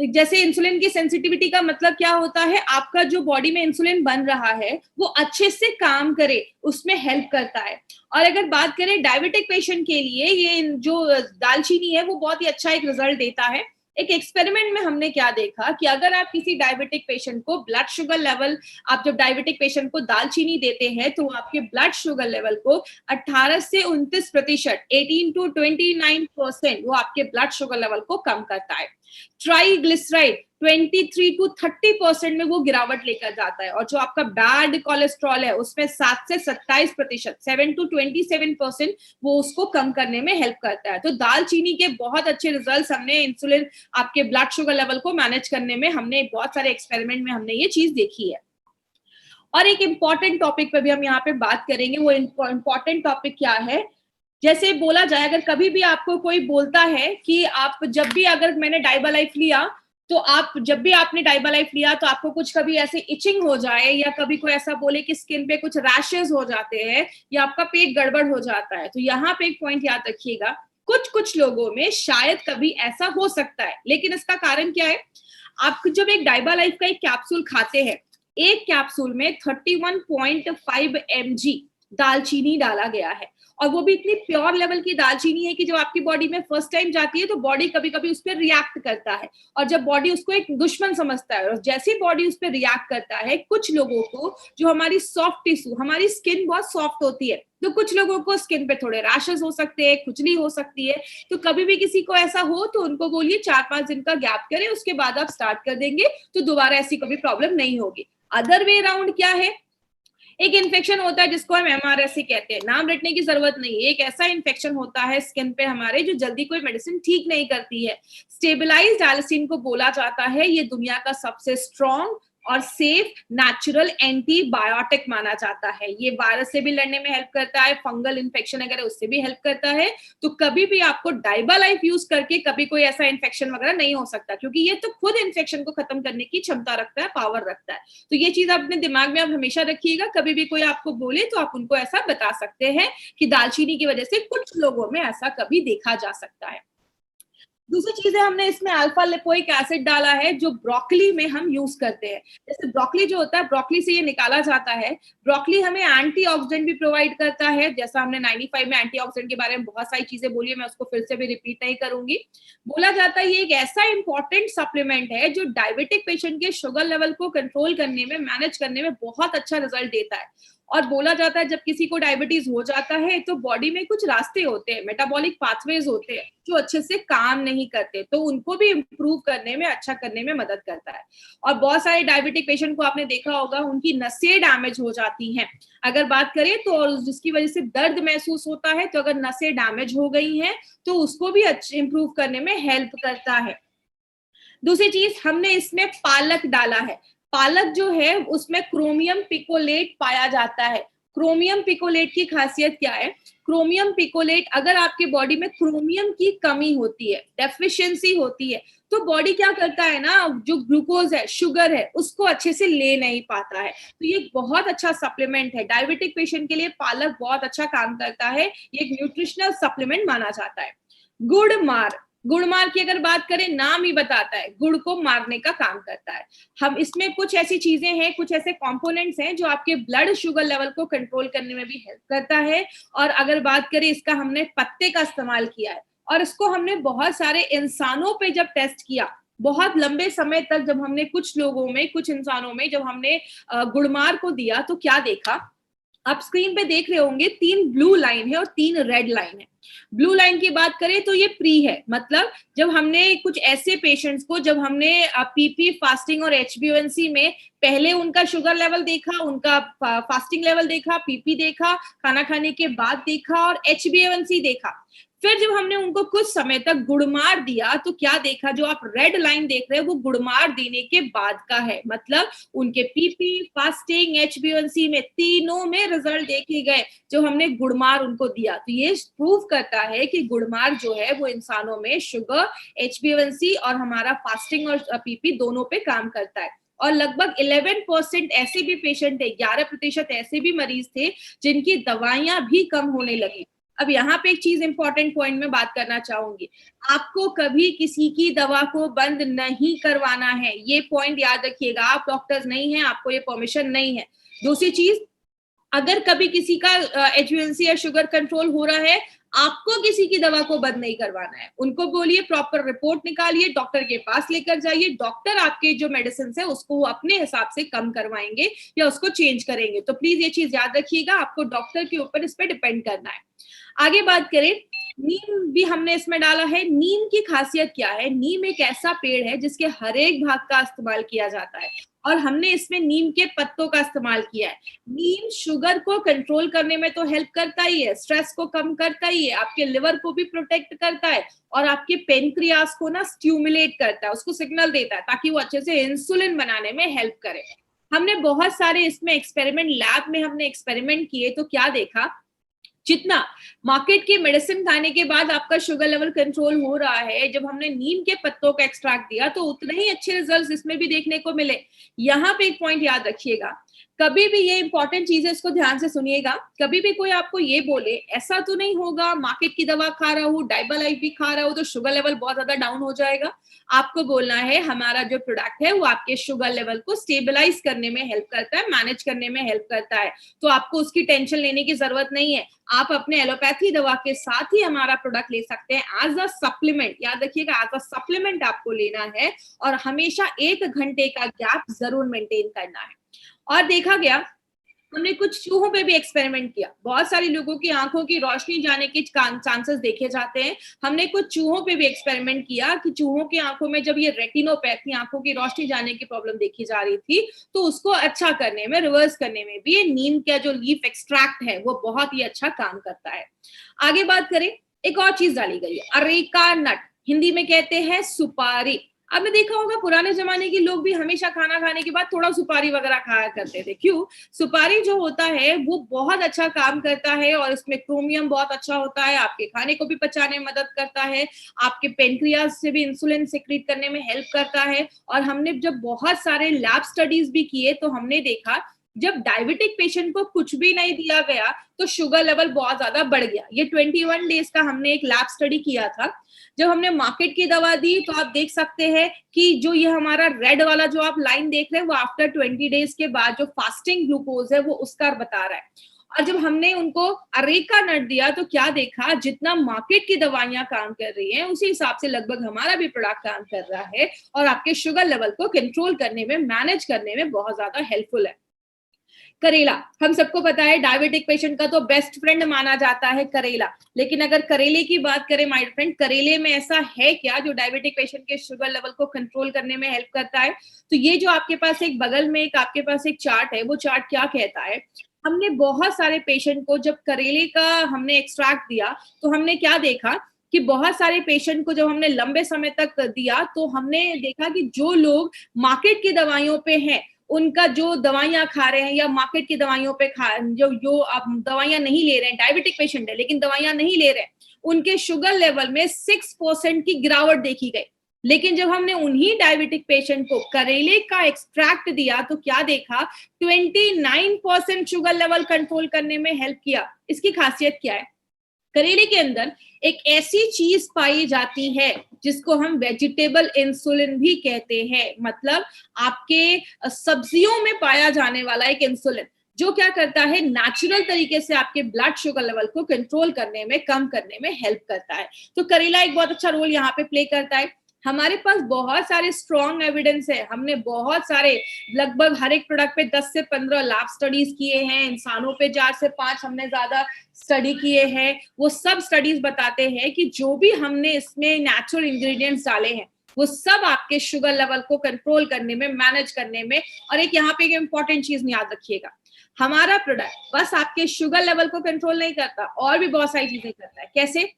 जैसे इंसुलिन की सेंसिटिविटी का मतलब क्या होता है, आपका जो बॉडी में इंसुलिन बन रहा है वो अच्छे से काम करे, उसमें हेल्प करता है। और अगर बात करें डायबिटिक पेशेंट के लिए ये जो दालचीनी है वो बहुत ही अच्छा एक रिजल्ट देता है। एक एक्सपेरिमेंट में हमने क्या देखा कि अगर आप किसी डायबिटिक पेशेंट को ब्लड शुगर लेवल, आप जब डायबिटिक पेशेंट को दालचीनी देते हैं तो आपके ब्लड शुगर लेवल को 18 से 29%, 18 to 29% वो आपके ब्लड शुगर लेवल को कम करता है। ट्राइग्लिसराइड 23 to 30% में वो गिरावट लेकर जाता है और जो आपका बैड कोलेस्ट्रॉल है उसमें 7 से 27%, 7 to 27% वो उसको कम करने में हेल्प करता है। तो दालचीनी के बहुत अच्छे रिजल्ट्स हमने इंसुलिन, आपके ब्लड शुगर लेवल को मैनेज करने में, हमने बहुत सारे एक्सपेरिमेंट में हमने ये चीज देखी है। और एक इंपॉर्टेंट टॉपिक पे भी हम यहाँ पे बात करेंगे। वो इंपॉर्टेंट टॉपिक क्या है, जैसे बोला जाए, अगर कभी भी आपको कोई बोलता है कि आप जब भी, अगर मैंने डाइबा लाइफ लिया तो आप जब भी आपने डाइबा लाइफ लिया तो आपको कुछ कभी ऐसे इचिंग हो जाए या कभी कोई ऐसा बोले कि स्किन पे कुछ रैशेस हो जाते हैं या आपका पेट गड़बड़ हो जाता है, तो यहाँ पे एक पॉइंट याद रखिएगा, कुछ कुछ लोगों में शायद कभी ऐसा हो सकता है, लेकिन इसका कारण क्या है, आप जब एक डाइबा लाइफ का एक कैप्सूल खाते हैं, एक कैप्सूल में 31.5 mg दालचीनी डाला गया है और वो भी इतनी प्योर लेवल की दालचीनी है कि जब आपकी बॉडी में फर्स्ट टाइम जाती है तो बॉडी कभी कभी उस पर रिएक्ट करता है और जब बॉडी उसको एक दुश्मन समझता है और जैसे बॉडी उस पर रिएक्ट करता है, कुछ लोगों को जो हमारी सॉफ्ट टिश्यू, हमारी स्किन बहुत सॉफ्ट होती है, तो कुछ लोगों को स्किन पे थोड़े रैशेस हो सकते हैं, खुजली हो सकती है। तो कभी भी किसी को ऐसा हो तो उनको बोलिए 4-5 दिन का गैप करें, उसके बाद आप स्टार्ट कर देंगे तो दोबारा ऐसी कभी प्रॉब्लम नहीं होगी। अदर वे अराउंड क्या है, एक इन्फेक्शन होता है जिसको हम एमआरएससी कहते हैं, नाम रटने की जरूरत नहीं है, एक ऐसा इन्फेक्शन होता है स्किन पे हमारे जो जल्दी कोई मेडिसिन ठीक नहीं करती है। स्टेबलाइज्ड एलिसिन को बोला जाता है ये दुनिया का सबसे स्ट्रॉन्ग और सेफ नेचुरल एंटीबायोटिक माना जाता है। ये वायरस से भी लड़ने में हेल्प करता है, फंगल इन्फेक्शन अगर उससे भी हेल्प करता है। तो कभी भी आपको डाइबा लाइफ यूज करके कभी कोई ऐसा इन्फेक्शन वगैरह नहीं हो सकता, क्योंकि ये तो खुद इन्फेक्शन को खत्म करने की क्षमता रखता है, पावर रखता है। तो ये चीज अपने दिमाग में आप हमेशा रखिएगा, कभी भी कोई आपको बोले तो आप उनको ऐसा बता सकते हैं कि दालचीनी की वजह से कुछ लोगों में ऐसा कभी देखा जा सकता है। दूसरी चीज है, हमने इसमें अल्फा लिपोइक एसिड डाला है जो ब्रोकली में हम यूज करते हैं। जैसे ब्रोकली जो होता है, ब्रोकली से ये निकाला जाता है। ब्रोकली हमें एंटीऑक्सीडेंट भी प्रोवाइड करता है, जैसा हमने 95 में एंटीऑक्सीडेंट के बारे में बहुत सारी चीजें बोली है, मैं उसको फिर से भी रिपीट नहीं करूंगी। बोला जाता है ये एक ऐसा इंपॉर्टेंट सप्लीमेंट है जो डायबिटिक पेशेंट के शुगर लेवल को कंट्रोल करने में, मैनेज करने में बहुत अच्छा रिजल्ट देता है। और बोला जाता है जब किसी को डायबिटीज हो जाता है तो बॉडी में कुछ रास्ते होते हैं, मेटाबॉलिक पाथवेज होते हैं जो अच्छे से काम नहीं करते, तो उनको भी इम्प्रूव करने में, अच्छा करने में मदद करता है। और बहुत सारे डायबिटिक पेशेंट को आपने देखा होगा, उनकी नसें डैमेज हो जाती हैं अगर बात करें तो, और जिसकी वजह से दर्द महसूस होता है, तो अगर नसें डैमेज हो गई हैं तो उसको भी अच्छे इम्प्रूव करने में हेल्प करता है। दूसरी चीज, हमने इसमें पालक डाला है। पालक जो है उसमें क्रोमियम पिकोलेट पाया जाता है। क्रोमियम पिकोलेट की खासियत क्या है? क्रोमियम पिकोलेट, अगर आपके बॉडी में क्रोमियम की कमी होती है, डेफिशिएंसी होती है, तो बॉडी क्या करता है ना, जो ग्लूकोज है, शुगर है, उसको अच्छे से ले नहीं पाता है। तो ये बहुत अच्छा सप्लीमेंट है डायबिटिक पेशेंट के लिए। पालक बहुत अच्छा काम करता है, ये एक न्यूट्रिशनल सप्लीमेंट माना जाता है। गुड़ मार, गुड़ मार की अगर बात करें, नाम ही बताता है गुड़ को मारने का काम करता है। हम इसमें कुछ ऐसी चीजें हैं, कुछ ऐसे कंपोनेंट्स हैं जो आपके ब्लड शुगर लेवल को कंट्रोल करने में भी हेल्प करता है। और अगर बात करें, इसका हमने पत्ते का इस्तेमाल किया है और इसको हमने बहुत सारे इंसानों पे जब टेस्ट किया, बहुत लंबे समय तक जब हमने कुछ लोगों में, कुछ इंसानों में जब हमने गुड़मार को दिया, तो क्या देखा, आप स्क्रीन पे देख रहे होंगे, 3 ब्लू लाइन है और 3 रेड लाइन है। ब्लू लाइन की बात करें तो ये प्री है, मतलब जब हमने कुछ ऐसे पेशेंट्स को, जब हमने पीपी, फास्टिंग और एचबीएनसी में पहले उनका शुगर लेवल देखा, उनका फास्टिंग लेवल देखा, पीपी देखा, खाना खाने के बाद देखा और एचबीएनसी देखा, फिर जब हमने उनको कुछ समय तक गुड़मार दिया तो क्या देखा, जो आप रेड लाइन देख रहे हैं वो गुड़मार देने के बाद का है। मतलब उनके पीपी, फास्टिंग, एचबीएनसी में तीनों में रिजल्ट देखे गए जो हमने गुड़मार उनको दिया। तो ये प्रूव करता है कि गुड़मार जो है वो इंसानों में शुगर, एचबीएनसी और हमारा फास्टिंग और पीपी दोनों पे काम करता है। और लगभग 11% ऐसे भी पेशेंट थे, 11% ऐसे भी मरीज थे जिनकी दवाइयां भी कम होने लगी। अब यहाँ पे एक चीज इंपॉर्टेंट पॉइंट में बात करना चाहूंगी, आपको कभी किसी की दवा को बंद नहीं करवाना है, ये पॉइंट याद रखिएगा। आप डॉक्टर्स नहीं हैं, आपको ये परमिशन नहीं है। दूसरी चीज, अगर कभी किसी का एचबीएनसी या शुगर कंट्रोल हो रहा है, आपको किसी की दवा को बंद नहीं करवाना है। उनको बोलिए, प्रॉपर रिपोर्ट निकालिए, डॉक्टर के पास लेकर जाइए, डॉक्टर आपके जो मेडिसिन है उसको वो अपने हिसाब से कम करवाएंगे या उसको चेंज करेंगे। तो प्लीज ये चीज याद रखिएगा, आपको डॉक्टर के ऊपर इस पर डिपेंड करना है। आगे बात करें, नीम भी हमने इसमें डाला है। नीम की खासियत क्या है? नीम एक ऐसा पेड़ है जिसके हर एक भाग का इस्तेमाल किया जाता है और हमने इसमें नीम के पत्तों का इस्तेमाल किया है। नीम शुगर को कंट्रोल करने में तो हेल्प करता ही है, स्ट्रेस को कम करता ही है, आपके लिवर को भी प्रोटेक्ट करता है और आपके पेनक्रियास को ना स्टिमुलेट करता है, उसको सिग्नल देता है ताकि वो अच्छे से इंसुलिन बनाने में हेल्प करे। हमने बहुत सारे इसमें एक्सपेरिमेंट, लैब में हमने एक्सपेरिमेंट किए, तो क्या देखा, जितना मार्केट की मेडिसिन खाने के बाद आपका शुगर लेवल कंट्रोल हो रहा है, जब हमने नीम के पत्तों का एक्सट्रैक्ट दिया तो उतने ही अच्छे रिजल्ट्स इसमें भी देखने को मिले। यहाँ पे एक पॉइंट याद रखिएगा, कभी भी, ये इंपॉर्टेंट चीज है, इसको ध्यान से सुनिएगा, कभी भी कोई आपको ये बोले ऐसा तो नहीं होगा मार्केट की दवा खा रहा हूँ, डाइबालाइफ भी खा रहा हूँ तो शुगर लेवल बहुत ज्यादा डाउन हो जाएगा। आपको बोलना है हमारा जो प्रोडक्ट है वो आपके शुगर लेवल को स्टेबलाइज करने में हेल्प करता है, मैनेज करने में हेल्प करता है, तो आपको उसकी टेंशन लेने की जरूरत नहीं है। आप अपने एलोपैथी दवा के साथ ही हमारा प्रोडक्ट ले सकते हैं एज अ सप्लीमेंट। याद रखिएगा, एज अ सप्लीमेंट आपको लेना है और हमेशा 1 घंटे का गैप जरूर मेंटेन करना है। और देखा गया, हमने कुछ चूहों पे भी एक्सपेरिमेंट किया। बहुत सारे लोगों की आंखों की रोशनी जाने के चांसेस देखे जाते हैं। हमने कुछ चूहों पे भी एक्सपेरिमेंट किया कि चूहों की आंखों में जब ये रेटिनोपैथी, आंखों की रोशनी जाने की प्रॉब्लम देखी जा रही थी, तो उसको अच्छा करने में, रिवर्स करने में भी ये नीम का जो लीफ एक्सट्रैक्ट है वो बहुत ही अच्छा काम करता है। आगे बात करें, एक और चीज डाली गई है, अरेका नट, हिंदी में कहते हैं सुपारी। आपने देखा होगा पुराने जमाने के लोग भी हमेशा खाना खाने के बाद थोड़ा सुपारी वगैरह खाया करते थे। क्यों? सुपारी जो होता है वो बहुत अच्छा काम करता है और इसमें क्रोमियम बहुत अच्छा होता है, आपके खाने को भी पचाने में मदद करता है, आपके पेनक्रियास से भी इंसुलिन सिक्रीट करने में हेल्प करता है। और हमने जब बहुत सारे लैब स्टडीज भी किए तो हमने देखा जब डायबिटिक पेशेंट को कुछ भी नहीं दिया गया तो शुगर लेवल बहुत ज्यादा बढ़ गया। ये 21 डेज का हमने एक लैब स्टडी किया था। जब हमने मार्केट की दवा दी तो आप देख सकते हैं कि जो ये हमारा रेड वाला जो आप लाइन देख रहे हैं वो आफ्टर 20 डेज के बाद जो फास्टिंग ग्लूकोज है वो उसका बता रहा है। और जब हमने उनको अरेका नट दिया तो क्या देखा, जितना मार्केट की दवाइयां काम कर रही हैं उसी हिसाब से लगभग हमारा भी प्रोडक्ट काम कर रहा है और आपके शुगर लेवल को कंट्रोल करने में, मैनेज करने में बहुत ज्यादा हेल्पफुल है। करेला, हम सबको पता है डायबिटिक पेशेंट का तो बेस्ट फ्रेंड माना जाता है करेला। लेकिन अगर करेले की बात करें माय फ्रेंड, करेले में ऐसा है क्या जो डायबिटिक पेशेंट के शुगर लेवल को कंट्रोल करने में हेल्प करता है? तो ये जो आपके पास एक बगल में एक आपके पास एक चार्ट है, वो चार्ट क्या कहता है, हमने बहुत सारे पेशेंट को जब करेले का हमने एक्सट्रैक्ट दिया तो हमने क्या देखा कि बहुत सारे पेशेंट को जब हमने लंबे समय तक दिया तो हमने देखा कि जो लोग मार्केट की दवाइयों पे हैं, उनका जो दवाइयां खा रहे हैं या मार्केट की दवाइयों पे जो आप दवाइयां नहीं ले रहे हैं, डायबिटिक पेशेंट है लेकिन दवाइयां नहीं ले रहे हैं, उनके शुगर लेवल में 6% की गिरावट देखी गई। लेकिन जब हमने उन्हीं डायबिटिक पेशेंट को करेले का एक्सट्रैक्ट दिया तो क्या देखा, 29% शुगर लेवल कंट्रोल करने में हेल्प किया। इसकी खासियत क्या है? करेले के अंदर एक ऐसी चीज पाई जाती है जिसको हम वेजिटेबल इंसुलिन भी कहते हैं, मतलब आपके सब्जियों में पाया जाने वाला एक इंसुलिन जो क्या करता है, नेचुरल तरीके से आपके ब्लड शुगर लेवल को कंट्रोल करने में, कम करने में हेल्प करता है। तो करेला एक बहुत अच्छा रोल यहाँ पे प्ले करता है। हमारे पास बहुत सारे स्ट्रॉन्ग एविडेंस है, हमने बहुत सारे लगभग हर एक प्रोडक्ट पे 10 से 15 लैब स्टडीज किए हैं, इंसानों पे 4 से 5 हमने ज्यादा स्टडी किए हैं। वो सब स्टडीज बताते हैं कि जो भी हमने इसमें नेचुरल इंग्रेडिएंट्स डाले हैं वो सब आपके शुगर लेवल को कंट्रोल करने में, मैनेज करने में। और एक यहाँ पे एक इंपॉर्टेंट चीज याद रखिएगा, हमारा प्रोडक्ट बस आपके शुगर लेवल को कंट्रोल नहीं करता, और भी बहुत सारी चीजें करता है। कैसे?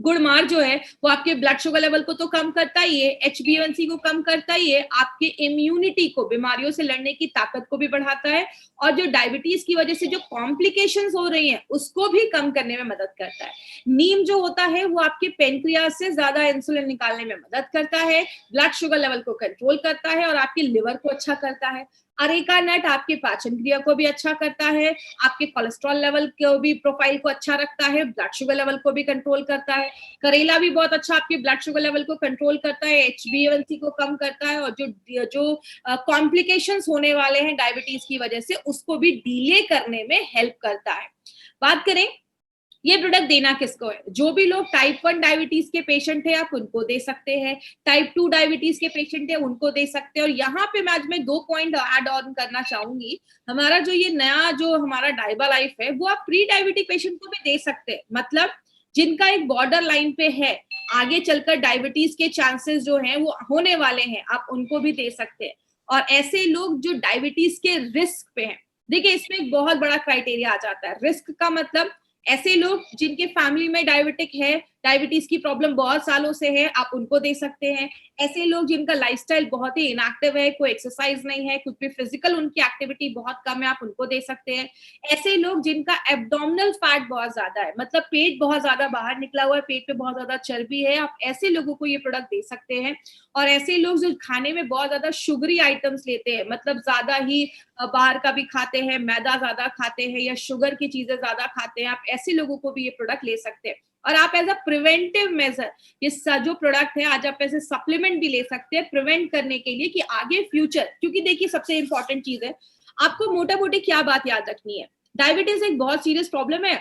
गुड़मार जो है वो आपके ब्लड शुगर लेवल को तो कम करता ही है, HbA1c को कम करता ही है, आपके इम्यूनिटी को, बीमारियों से लड़ने की ताकत को भी बढ़ाता है, और जो डायबिटीज की वजह से जो कॉम्प्लिकेशंस हो रही हैं उसको भी कम करने में मदद करता है। नीम जो होता है वो आपके पेनक्रियास से ज्यादा इंसुलिन निकालने में मदद करता है, ब्लड शुगर लेवल को कंट्रोल करता है और आपके लिवर को अच्छा करता है। अरेका नट आपके पाचन क्रिया को भी अच्छा करता है, आपके कोलेस्ट्रॉल लेवल को भी, प्रोफाइल को अच्छा रखता है, ब्लड शुगर लेवल को भी कंट्रोल करता है। करेला भी बहुत अच्छा आपके ब्लड शुगर लेवल को कंट्रोल करता है, HbA1c को कम करता है, और जो कॉम्प्लिकेशंस होने वाले हैं डायबिटीज की वजह से उसको भी डिले करने में हेल्प करता है। बात करें ये प्रोडक्ट देना किसको है, जो भी लोग टाइप 1 डायबिटीज के पेशेंट है आप उनको दे सकते हैं, टाइप 2 डायबिटीज के पेशेंट है उनको दे सकते हैं। और यहाँ पे मैं आज 2 पॉइंट ऐड ऑन करना चाहूंगी। हमारा जो ये नया जो हमारा डायबा लाइफ है वो आप प्री डायबिटिक पेशेंट को भी दे सकते हैं, मतलब जिनका एक बॉर्डर लाइन पे है, आगे चलकर डायबिटीज के चांसेस जो है वो होने वाले हैं, आप उनको भी दे सकते हैं। और ऐसे लोग जो डायबिटीज के रिस्क पे हैं, देखिए इसमें एक बहुत बड़ा क्राइटेरिया आ जाता है। रिस्क का मतलब ऐसे लोग जिनके फैमिली में डायबिटिक है, डायबिटीज की प्रॉब्लम बहुत सालों से है, आप उनको दे सकते हैं। ऐसे लोग जिनका लाइफस्टाइल बहुत ही इनएक्टिव है, कोई एक्सरसाइज नहीं है, कुछ भी फिजिकल उनकी एक्टिविटी बहुत कम है, आप उनको दे सकते हैं। ऐसे लोग जिनका एब्डोमिनल फैट बहुत ज्यादा है, मतलब पेट बहुत ज्यादा बाहर निकला हुआ है, पेट पे बहुत ज्यादा चर्बी है, आप ऐसे लोगों को ये प्रोडक्ट दे सकते हैं। और ऐसे लोग जो खाने में बहुत ज्यादा शुगरी आइटम्स लेते हैं, मतलब ज्यादा ही बाहर का भी खाते हैं, मैदा ज्यादा खाते हैं या शुगर की चीजें ज्यादा खाते हैं, आप ऐसे लोगों को भी ये प्रोडक्ट ले सकते हैं। और आप एज अ प्रिवेंटिव मेजर ये जो प्रोडक्ट है आज आप ऐसे सप्लीमेंट भी ले सकते हैं प्रिवेंट करने के लिए कि आगे फ्यूचर, क्योंकि देखिए सबसे इंपॉर्टेंट चीज है, आपको मोटा मोटी क्या बात याद रखनी है, डायबिटीज एक बहुत सीरियस प्रॉब्लम है,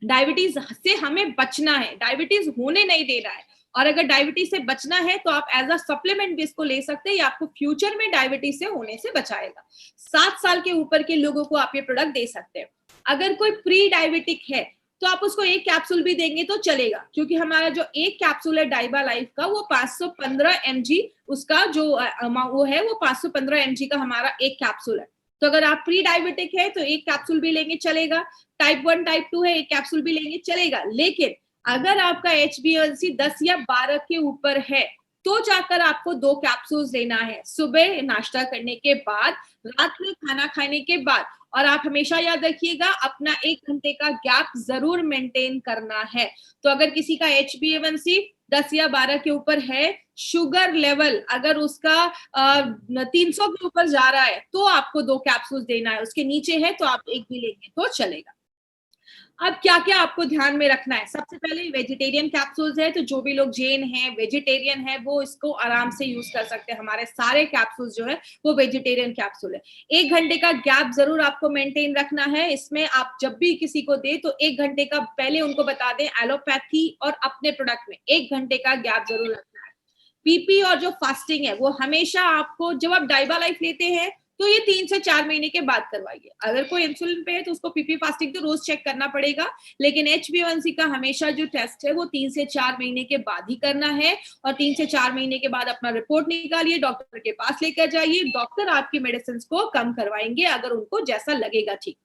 डायबिटीज से हमें बचना है, डायबिटीज होने नहीं देना है। और अगर डायबिटीज से बचना है तो आप एज अ सप्लीमेंट भी इसको ले सकते हैं, ये आपको फ्यूचर में डायबिटीज से होने से बचाएगा। 7 साल के ऊपर के लोगों को आप ये प्रोडक्ट दे सकते हैं। अगर कोई प्री डायबिटिक है तो आप उसको एक कैप्सूल भी देंगे तो चलेगा, क्योंकि हमारा जो एक कैप्सूल है डाइबा लाइफ का वो 515 mg, उसका जो वो है वो 515 mg का हमारा एक कैप्सूल है। तो अगर आप प्री डायबिटिक है तो एक कैप्सूल भी लेंगे चलेगा, टाइप 1 टाइप 2 है एक कैप्सूल भी लेंगे चलेगा। लेकिन अगर आपका HbA1c 10 या 12 के ऊपर है तो जाकर आपको 2 कैप्सूल्स लेना है, सुबह नाश्ता करने के बाद, रात में खाना खाने के बाद। और आप हमेशा याद रखिएगा अपना 1 घंटे का गैप जरूर मेंटेन करना है। तो अगर किसी का HbA1c 10 या 12 के ऊपर है शुगर लेवल अगर उसका 300 के ऊपर जा रहा है तो आपको 2 कैप्सूल देना है, उसके नीचे है तो आप 1 भी लेंगे तो चलेगा। अब क्या क्या आपको ध्यान में रखना है, सबसे पहले वेजिटेरियन कैप्सूल्स है, तो जो भी लोग जैन है, वेजिटेरियन है, वो इसको आराम से यूज कर सकते हैं। हमारे सारे कैप्सूल्स जो है वो वेजिटेरियन कैप्सूल है। 1 घंटे का गैप जरूर आपको मेंटेन रखना है। इसमें आप जब भी किसी को दे तो 1 घंटे का पहले उनको बता दें एलोपैथी और अपने प्रोडक्ट में 1 घंटे का गैप जरूर रखना है। पीपी और जो फास्टिंग है वो हमेशा आपको, जब आप डाइबा लाइफ लेते हैं तो ये 3 से 4 महीने के बाद करवाइए। अगर कोई इंसुलिन पे है तो उसको पीपी फास्टिंग तो रोज चेक करना पड़ेगा, लेकिन HbA1c का हमेशा जो टेस्ट है वो 3 से 4 महीने के बाद ही करना है। और 3 से 4 महीने के बाद अपना रिपोर्ट निकालिए, डॉक्टर के पास लेकर जाइए, डॉक्टर आपकी मेडिसिन को कम करवाएंगे अगर उनको जैसा लगेगा ठीक।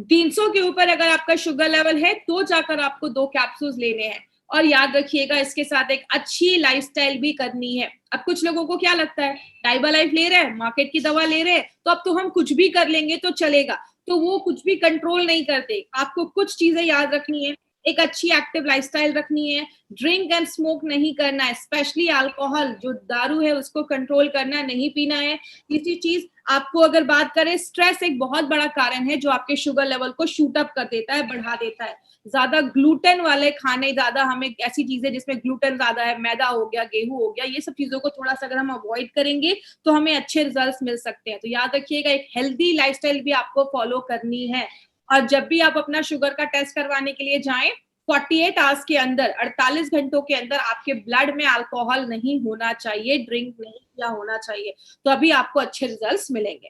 300 के ऊपर अगर आपका शुगर लेवल है तो जाकर आपको 2 कैप्सूल्स लेने हैं। और याद रखिएगा इसके साथ एक अच्छी लाइफस्टाइल भी करनी है। अब कुछ लोगों को क्या लगता है, डाइबा लाइफ ले रहे हैं, मार्केट की दवा ले रहे हैं, तो अब तो हम कुछ भी कर लेंगे तो चलेगा, तो वो कुछ भी कंट्रोल नहीं करते। आपको कुछ चीजें याद रखनी है, एक अच्छी एक्टिव लाइफस्टाइल रखनी है, ड्रिंक एंड स्मोक नहीं करना है, स्पेशली अल्कोहल जो दारू है उसको कंट्रोल करना है, नहीं पीना है। तीसरी चीज आपको अगर बात करें, स्ट्रेस एक बहुत बड़ा कारण है जो आपके शुगर लेवल को शूट अप कर देता है, बढ़ा देता है। ज्यादा ग्लूटेन वाले खाने, ज्यादा हमें ऐसी चीजें जिसमें ग्लूटेन ज्यादा है, मैदा हो गया, गेहूं हो गया, ये सब चीजों को थोड़ा सा अगर हम अवॉइड करेंगे तो हमें अच्छे रिजल्ट्स मिल सकते हैं। तो याद रखिएगा एक हेल्दी लाइफस्टाइल भी आपको फॉलो करनी है। और जब भी आप अपना शुगर का टेस्ट करवाने के लिए जाएं, 48 आवर्स के अंदर, 48 घंटों के अंदर आपके ब्लड में अल्कोहल नहीं होना चाहिए, ड्रिंक नहीं किया होना चाहिए, तो अभी आपको अच्छे रिजल्ट्स मिलेंगे।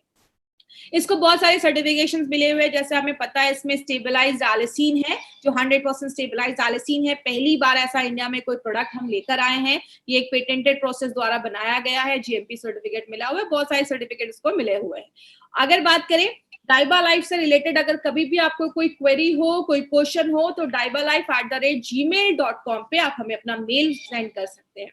इसको बहुत सारे सर्टिफिकेशंस मिले हुए हैं, जैसे हमें पता है इसमें स्टेबलाइज्ड एलिसिन है, जो 100% स्टेबलाइज्ड एलिसिन है। पहली बार ऐसा इंडिया में कोई प्रोडक्ट हम लेकर आए हैं, ये एक पेटेंटेड प्रोसेस द्वारा बनाया गया है, GMP सर्टिफिकेट मिला हुआ है, बहुत सारे सर्टिफिकेट इसको मिले हुए हैं। अगर बात करें डाइबा लाइफ से रिलेटेड, अगर कभी भी आपको कोई क्वेरी हो, कोई क्वेश्चन हो, तो daibalife@gmail.com पे आप हमें अपना मेल सेंड कर सकते हैं।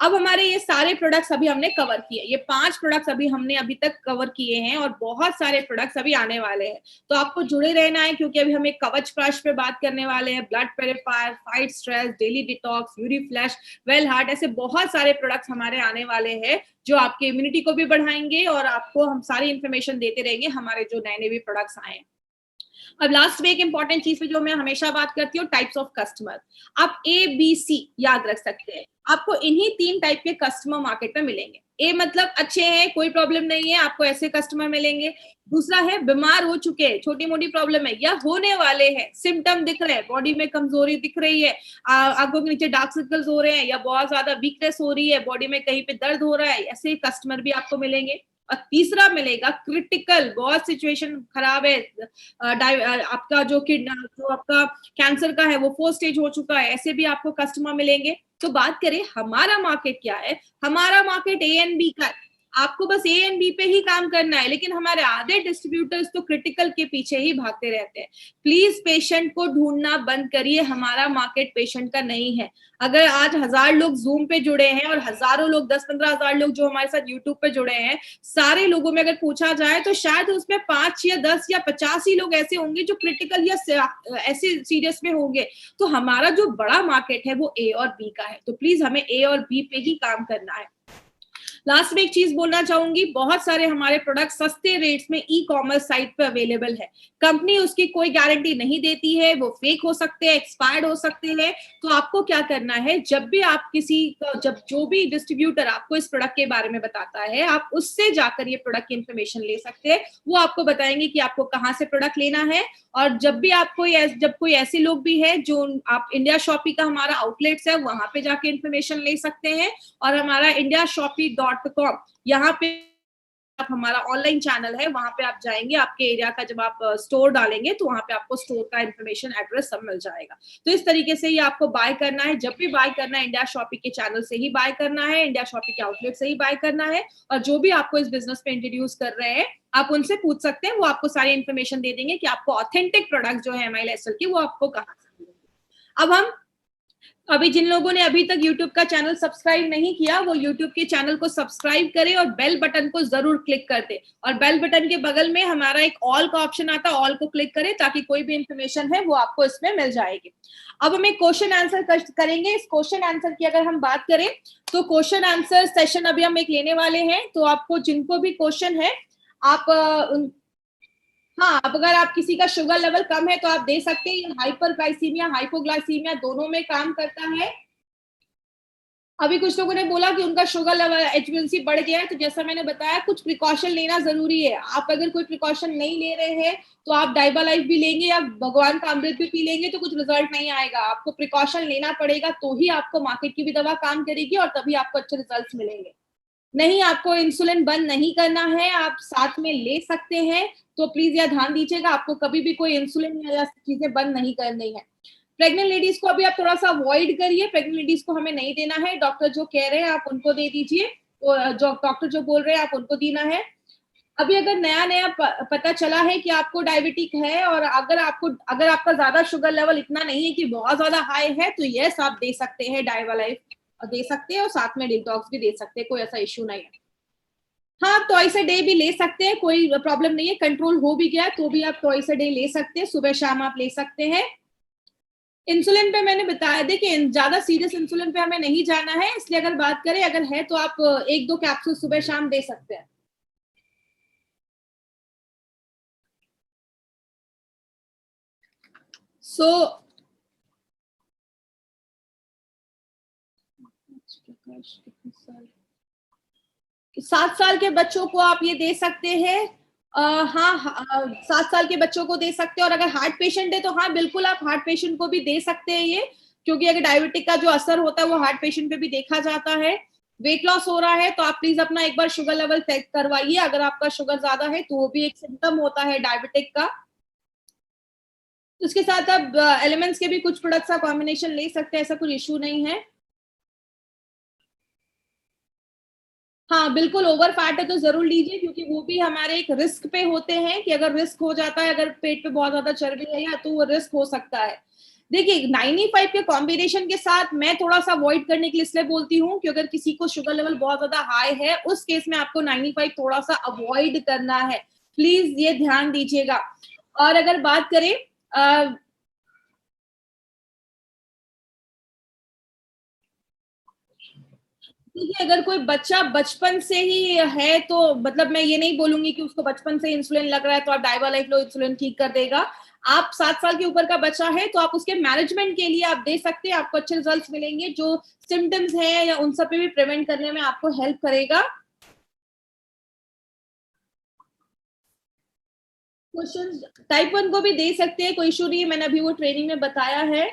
अब हमारे ये सारे प्रोडक्ट्स अभी हमने कवर किए, ये 5 प्रोडक्ट्स अभी हमने अभी तक कवर किए हैं और बहुत सारे प्रोडक्ट्स अभी आने वाले हैं, तो आपको जुड़े रहना है क्योंकि अभी हम एक कवच प्राश पे बात करने वाले हैं, blood purifier, fight stress, daily detox, Yuri flash, well heart, ऐसे बहुत सारे प्रोडक्ट्स हमारे आने वाले हैं जो आपके इम्यूनिटी को भी बढ़ाएंगे और आपको हम सारी इंफॉर्मेशन देते रहेंगे हमारे जो नए नए भी प्रोडक्ट्स आए हैं। अब लास्ट में एक इंपॉर्टेंट चीज पे जो मैं हमेशा बात करती हूँ, टाइप्स ऑफ कस्टमर। आप ABC याद रख सकते हैं, आपको इन्हीं 3 टाइप के कस्टमर मार्केट में मिलेंगे। ए मतलब अच्छे हैं, कोई प्रॉब्लम नहीं है, आपको ऐसे कस्टमर मिलेंगे। दूसरा है बीमार हो चुके हैं, छोटी मोटी प्रॉब्लम है या होने वाले हैं, सिम्टम दिख रहे हैं, बॉडी में कमजोरी दिख रही है, आंखों के नीचे डार्क सर्कल्स हो रहे हैं या बहुत ज्यादा वीकनेस हो रही है, बॉडी में कहीं पे दर्द हो रहा है, ऐसे कस्टमर भी आपको मिलेंगे। और तीसरा मिलेगा क्रिटिकल, बहुत सिचुएशन खराब है, आपका जो किडनी, जो आपका कैंसर का है वो 4th स्टेज हो चुका है, ऐसे भी आपको कस्टमर मिलेंगे। तो बात करें हमारा मार्केट क्या है, हमारा मार्केट A and B का है, आपको बस A and B पे ही काम करना है, लेकिन हमारे आधे डिस्ट्रीब्यूटर्स तो क्रिटिकल के पीछे ही भागते रहते हैं। प्लीज पेशेंट को ढूंढना बंद करिए, हमारा मार्केट पेशेंट का नहीं है। अगर आज 1000 लोग जूम पे जुड़े हैं और हजारों लोग, 10-15 हजार लोग जो हमारे साथ यूट्यूब पे जुड़े हैं, सारे लोगों में अगर पूछा जाए तो शायद उसमें 5 या 10 या 50 ही लोग ऐसे होंगे जो क्रिटिकल या ऐसे सीरियस में होंगे। तो हमारा जो बड़ा मार्केट है वो A और B का है, तो प्लीज हमें A और B पे ही काम करना है। लास्ट में एक चीज बोलना चाहूंगी, बहुत सारे हमारे प्रोडक्ट सस्ते रेट्स में ई-कॉमर्स साइट पे अवेलेबल है। कंपनी उसकी कोई गारंटी नहीं देती है, वो फेक हो सकते हैं, एक्सपायर्ड हो सकते हैं। तो आपको क्या करना है, जब भी आप जब जो भी डिस्ट्रीब्यूटर आपको इस प्रोडक्ट के बारे में बताता है, आप उससे जाकर ये प्रोडक्ट की इंफॉर्मेशन ले सकते हैं। वो आपको बताएंगे कि आपको कहाँ से प्रोडक्ट लेना है। और जब कोई ऐसे लोग भी है जो, आप इंडिया शॉपी का हमारा आउटलेट्स है, वहां पे जाके इंफॉर्मेशन ले सकते हैं। और हमारा indiashopee.com, यहाँ पे आप, हमारा ऑनलाइन चैनल है, वहां पे आप जाएंगे, आपके एरिया का जब आप स्टोर डालेंगे तो वहां पे आपको स्टोर का इंफॉर्मेशन, एड्रेस सब मिल जाएगा। तो इस तरीके से ही आपको बाय करना है, जब भी बाय करना है इंडिया शॉपी के चैनल से ही बाय करना है, इंडिया शॉपी के आउटलेट से ही बाय करना है। और जो भी आपको इस बिजनेस पे इंट्रोड्यूस कर रहे हैं, आप उनसे पूछ सकते हैं, वो आपको सारी इंफॉर्मेशन दे देंगे कि आपको ऑथेंटिक प्रोडक्ट जो है MILSL की, वो आपको कहाँ से मिलेंगे। अब हम अभी जिन लोगों ने अभी तक YouTube का चैनल सब्सक्राइब नहीं किया, वो YouTube के चैनल को सब्सक्राइब करें और बेल बटन को जरूर क्लिक कर दे। और बेल बटन के बगल में हमारा एक ऑल का ऑप्शन आता है, ऑल को क्लिक करें ताकि कोई भी इंफॉर्मेशन है वो आपको इसमें मिल जाएगी। अब हम एक क्वेश्चन आंसर करेंगे। इस क्वेश्चन आंसर की अगर हम बात करें तो क्वेश्चन आंसर सेशन अभी हम एक लेने वाले हैं। तो आपको जिनको भी क्वेश्चन है आप हाँ, अब अगर आप किसी का शुगर लेवल कम है तो आप दे सकते हैं। हाइपरग्लाइसीमिया, हाइपोग्लाइसीमिया दोनों में काम करता है। अभी कुछ लोगों ने बोला कि उनका शुगर लेवल HbA1c बढ़ गया है, तो जैसा मैंने बताया कुछ प्रिकॉशन लेना जरूरी है। आप अगर कोई प्रिकॉशन नहीं ले रहे हैं तो आप डाइबालाइफ भी लेंगे या भगवान का अमृत भी पी लेंगे तो कुछ रिजल्ट नहीं आएगा। आपको प्रिकॉशन लेना पड़ेगा, तो ही आपको मार्केट की भी दवा काम करेगी और तभी आपको अच्छे रिजल्ट मिलेंगे। नहीं, आपको इंसुलिन बंद नहीं करना है, आप साथ में ले सकते हैं। तो प्लीज यह ध्यान दीजिएगा, आपको कभी भी कोई इंसुलिन या चीजें बंद नहीं करनी है। प्रेग्नेंट लेडीज को अभी आप थोड़ा सा अवॉइड करिए, प्रेग्नेंट लेडीज को हमें नहीं देना है। डॉक्टर जो कह रहे हैं आप उनको दे दीजिए, तो जो डॉक्टर जो बोल रहे हैं आप उनको देना है। अभी अगर नया नया पता चला है कि आपको डायबिटिक है और अगर आपका ज्यादा शुगर लेवल इतना नहीं है कि बहुत ज्यादा हाई है, तो यस आप दे सकते हैं, डाइवालाइफ दे सकते हैं और साथ में डिटॉक्स भी दे सकते हैं, कोई ऐसा इश्यू नहीं है। हाँ, आप ट्वाइस अ डे भी ले सकते हैं, कोई प्रॉब्लम नहीं है। कंट्रोल हो भी गया तो भी आप ट्वाइस अ डे ले सकते हैं, सुबह शाम आप ले सकते हैं। इंसुलिन पे मैंने बताया, देखिए ज्यादा सीरियस इंसुलिन पे हमें नहीं जाना है, इसलिए अगर बात करें अगर है तो आप 1-2 कैप्सूल सुबह शाम दे सकते हैं। सो 7 साल के बच्चों को आप ये दे सकते हैं। हाँ, 7 साल के बच्चों को दे सकते हैं। और अगर हार्ट पेशेंट है तो हाँ बिल्कुल आप हार्ट पेशेंट को भी दे सकते हैं ये, क्योंकि अगर डायबिटिक का जो असर होता है वो हार्ट पेशेंट पे भी देखा जाता है। वेट लॉस हो रहा है तो आप प्लीज अपना एक बार शुगर लेवल चेक करवाइए। अगर आपका शुगर ज्यादा है तो वो भी एक सिम्टम होता है डायबिटिक का। उसके साथ आप एलिमेंट्स के भी कुछ प्रोडक्ट्स का कॉम्बिनेशन ले सकते हैं, ऐसा कुछ इशू नहीं है। हाँ बिल्कुल, ओवर फैट है तो जरूर लीजिए, क्योंकि वो भी हमारे एक रिस्क पे होते हैं कि अगर रिस्क हो जाता है, अगर पेट पे बहुत ज्यादा चर्बी है या तो वो रिस्क हो सकता है। देखिए 95 के कॉम्बिनेशन के साथ मैं थोड़ा सा अवॉइड करने के लिए इसलिए बोलती हूँ कि अगर किसी को शुगर लेवल बहुत ज्यादा हाई है उस केस में आपको 95 थोड़ा सा अवॉइड करना है, प्लीज ये ध्यान दीजिएगा। और अगर बात करें देखिए अगर कोई बच्चा बचपन से ही है तो मतलब मैं ये नहीं बोलूंगी कि उसको बचपन से इंसुलिन लग रहा है तो आप डाइवालाइफ लो, इंसुलिन ठीक कर देगा। आप 7 साल के ऊपर का बच्चा है तो आप उसके मैनेजमेंट के लिए आप दे सकते हैं, आपको अच्छे रिजल्ट्स मिलेंगे। जो सिम्टम्स हैं या उन सब पे भी प्रिवेंट करने में आपको हेल्प करेगा। क्वेश्चन टाइप 1 को भी दे सकते हैं, कोई इशू नहीं है, मैंने अभी वो ट्रेनिंग में बताया है।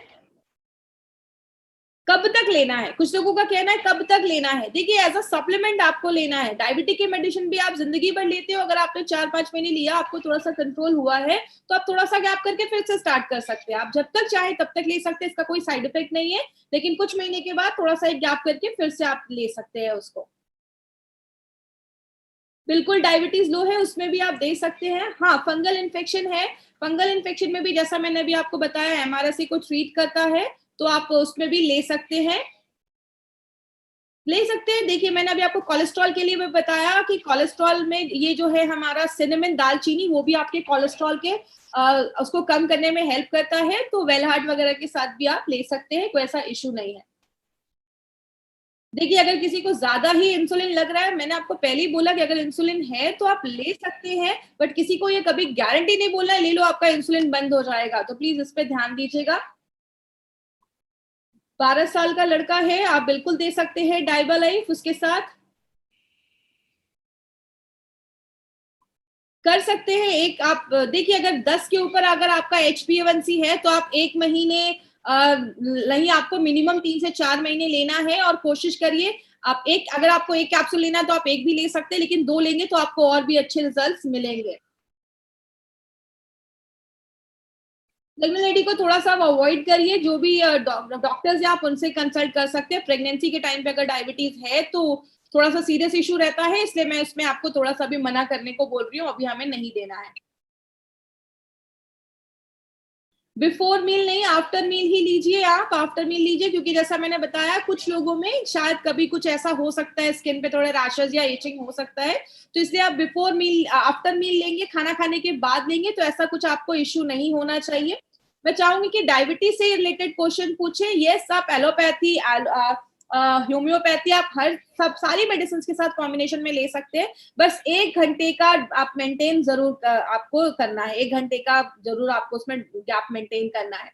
कब तक लेना है, कुछ लोगों का कहना है कब तक लेना है। देखिए एज अ सप्लीमेंट आपको लेना है। डायबिटिक की मेडिसिन भी आप जिंदगी भर लेते हो, अगर आपने 4-5 महीने लिया, आपको थोड़ा सा कंट्रोल हुआ है तो आप थोड़ा सा गैप करके फिर से स्टार्ट कर सकते हैं। आप जब तक चाहे तब तक ले सकते हैं, इसका कोई साइड इफेक्ट नहीं है। लेकिन कुछ महीने के बाद थोड़ा सा एक गैप करके फिर से आप ले सकते हैं उसको। बिल्कुल, डायबिटीज लो है उसमें भी आप दे सकते हैं। हाँ, फंगल इन्फेक्शन है, फंगल इन्फेक्शन में भी जैसा मैंने अभी आपको बताया MRSA को ट्रीट करता है, तो आप उसमें भी ले सकते हैं। ले सकते हैं। देखिए मैंने अभी आपको कोलेस्ट्रॉल के लिए भी बताया कि कोलेस्ट्रॉल में ये जो है हमारा सिनेमन, दालचीनी, वो भी आपके कोलेस्ट्रॉल के उसको कम करने में हेल्प करता है। तो वेलहार्ट वगैरह के साथ भी आप ले सकते हैं, कोई ऐसा इशू नहीं है। देखिए अगर किसी को ज्यादा ही इंसुलिन लग रहा है, मैंने आपको पहले ही बोला कि अगर इंसुलिन है तो आप ले सकते हैं, बट किसी को ये कभी गारंटी नहीं बोलना है ले लो आपका इंसुलिन बंद हो जाएगा, तो प्लीज इस पे ध्यान दीजिएगा। 12 साल का लड़का है, आप बिल्कुल दे सकते हैं डाइबा लाइफ उसके साथ। कर सकते हैं एक, आप देखिए अगर 10 के ऊपर अगर आपका HbA1c है तो आप 1 महीने नहीं, आपको मिनिमम 3 से 4 महीने लेना है। और कोशिश करिए आप एक, अगर आपको एक कैप्सूल लेना है तो आप एक भी ले सकते हैं, लेकिन 2 लेंगे तो आपको और भी अच्छे रिजल्ट्स मिलेंगे। प्रेग्नेंट लेडी को थोड़ा सा अवॉइड करिए, जो भी डॉक्टर्स हैं आप उनसे कंसल्ट कर सकते हैं। प्रेगनेंसी के टाइम पे अगर डायबिटीज है तो थोड़ा सा सीरियस इशू रहता है, इसलिए मैं उसमें आपको थोड़ा सा भी मना करने को बोल रही हूँ, अभी हमें नहीं देना है। बिफोर मील नहीं, आफ्टर मील ही लीजिए, आप आफ्टर मील लीजिए, क्योंकि जैसा मैंने बताया कुछ लोगों में शायद कभी कुछ ऐसा हो सकता है, स्किन पे थोड़े रैशेस या इचिंग हो सकता है, तो इसलिए आप बिफोर मील आफ्टर मील लेंगे, खाना खाने के बाद लेंगे तो ऐसा कुछ आपको इश्यू नहीं होना चाहिए। मैं चाहूंगी कि डायबिटीज से रिलेटेड क्वेश्चन पूछे। यस, आप एलोपैथी, होम्योपैथी, आप हर सब सारी मेडिसिन के साथ कॉम्बिनेशन में ले सकते हैं। बस 1 घंटे का आप मेंटेन जरूर आपको करना है, 1 घंटे का जरूर आपको उसमें गैप मेंटेन करना है।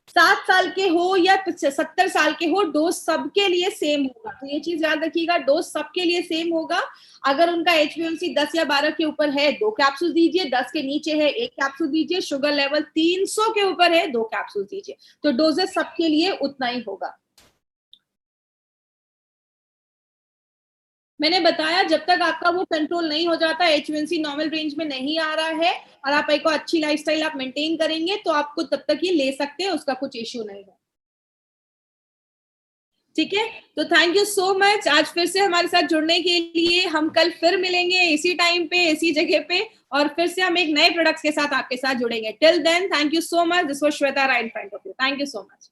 60 साल के हो या 70 साल के हो, डोज सबके लिए सेम होगा, तो ये चीज याद रखिएगा, डोज सबके लिए सेम होगा। अगर उनका HbA1c 10 या 12 के ऊपर है 2 कैप्सूल दीजिए, 10 के नीचे है 1 कैप्सूल दीजिए, शुगर लेवल 300 के ऊपर है 2 कैप्सूल दीजिए, तो डोजेस सबके लिए उतना ही होगा। मैंने बताया जब तक आपका वो कंट्रोल नहीं हो जाता, HbA1c नॉर्मल रेंज में नहीं आ रहा है और आप एक अच्छी लाइफस्टाइल आप मेंटेन करेंगे तो आपको तब तक ये ले सकते हैं, उसका कुछ इश्यू नहीं है। ठीक है, तो थैंक यू सो मच आज फिर से हमारे साथ जुड़ने के लिए। हम कल फिर मिलेंगे इसी टाइम पे, इसी जगह पे, और फिर से हम एक नए प्रोडक्ट्स के साथ आपके साथ जुड़ेंगे। Till then, thank you so much. This was Shweta right in front of you. Thank you so much.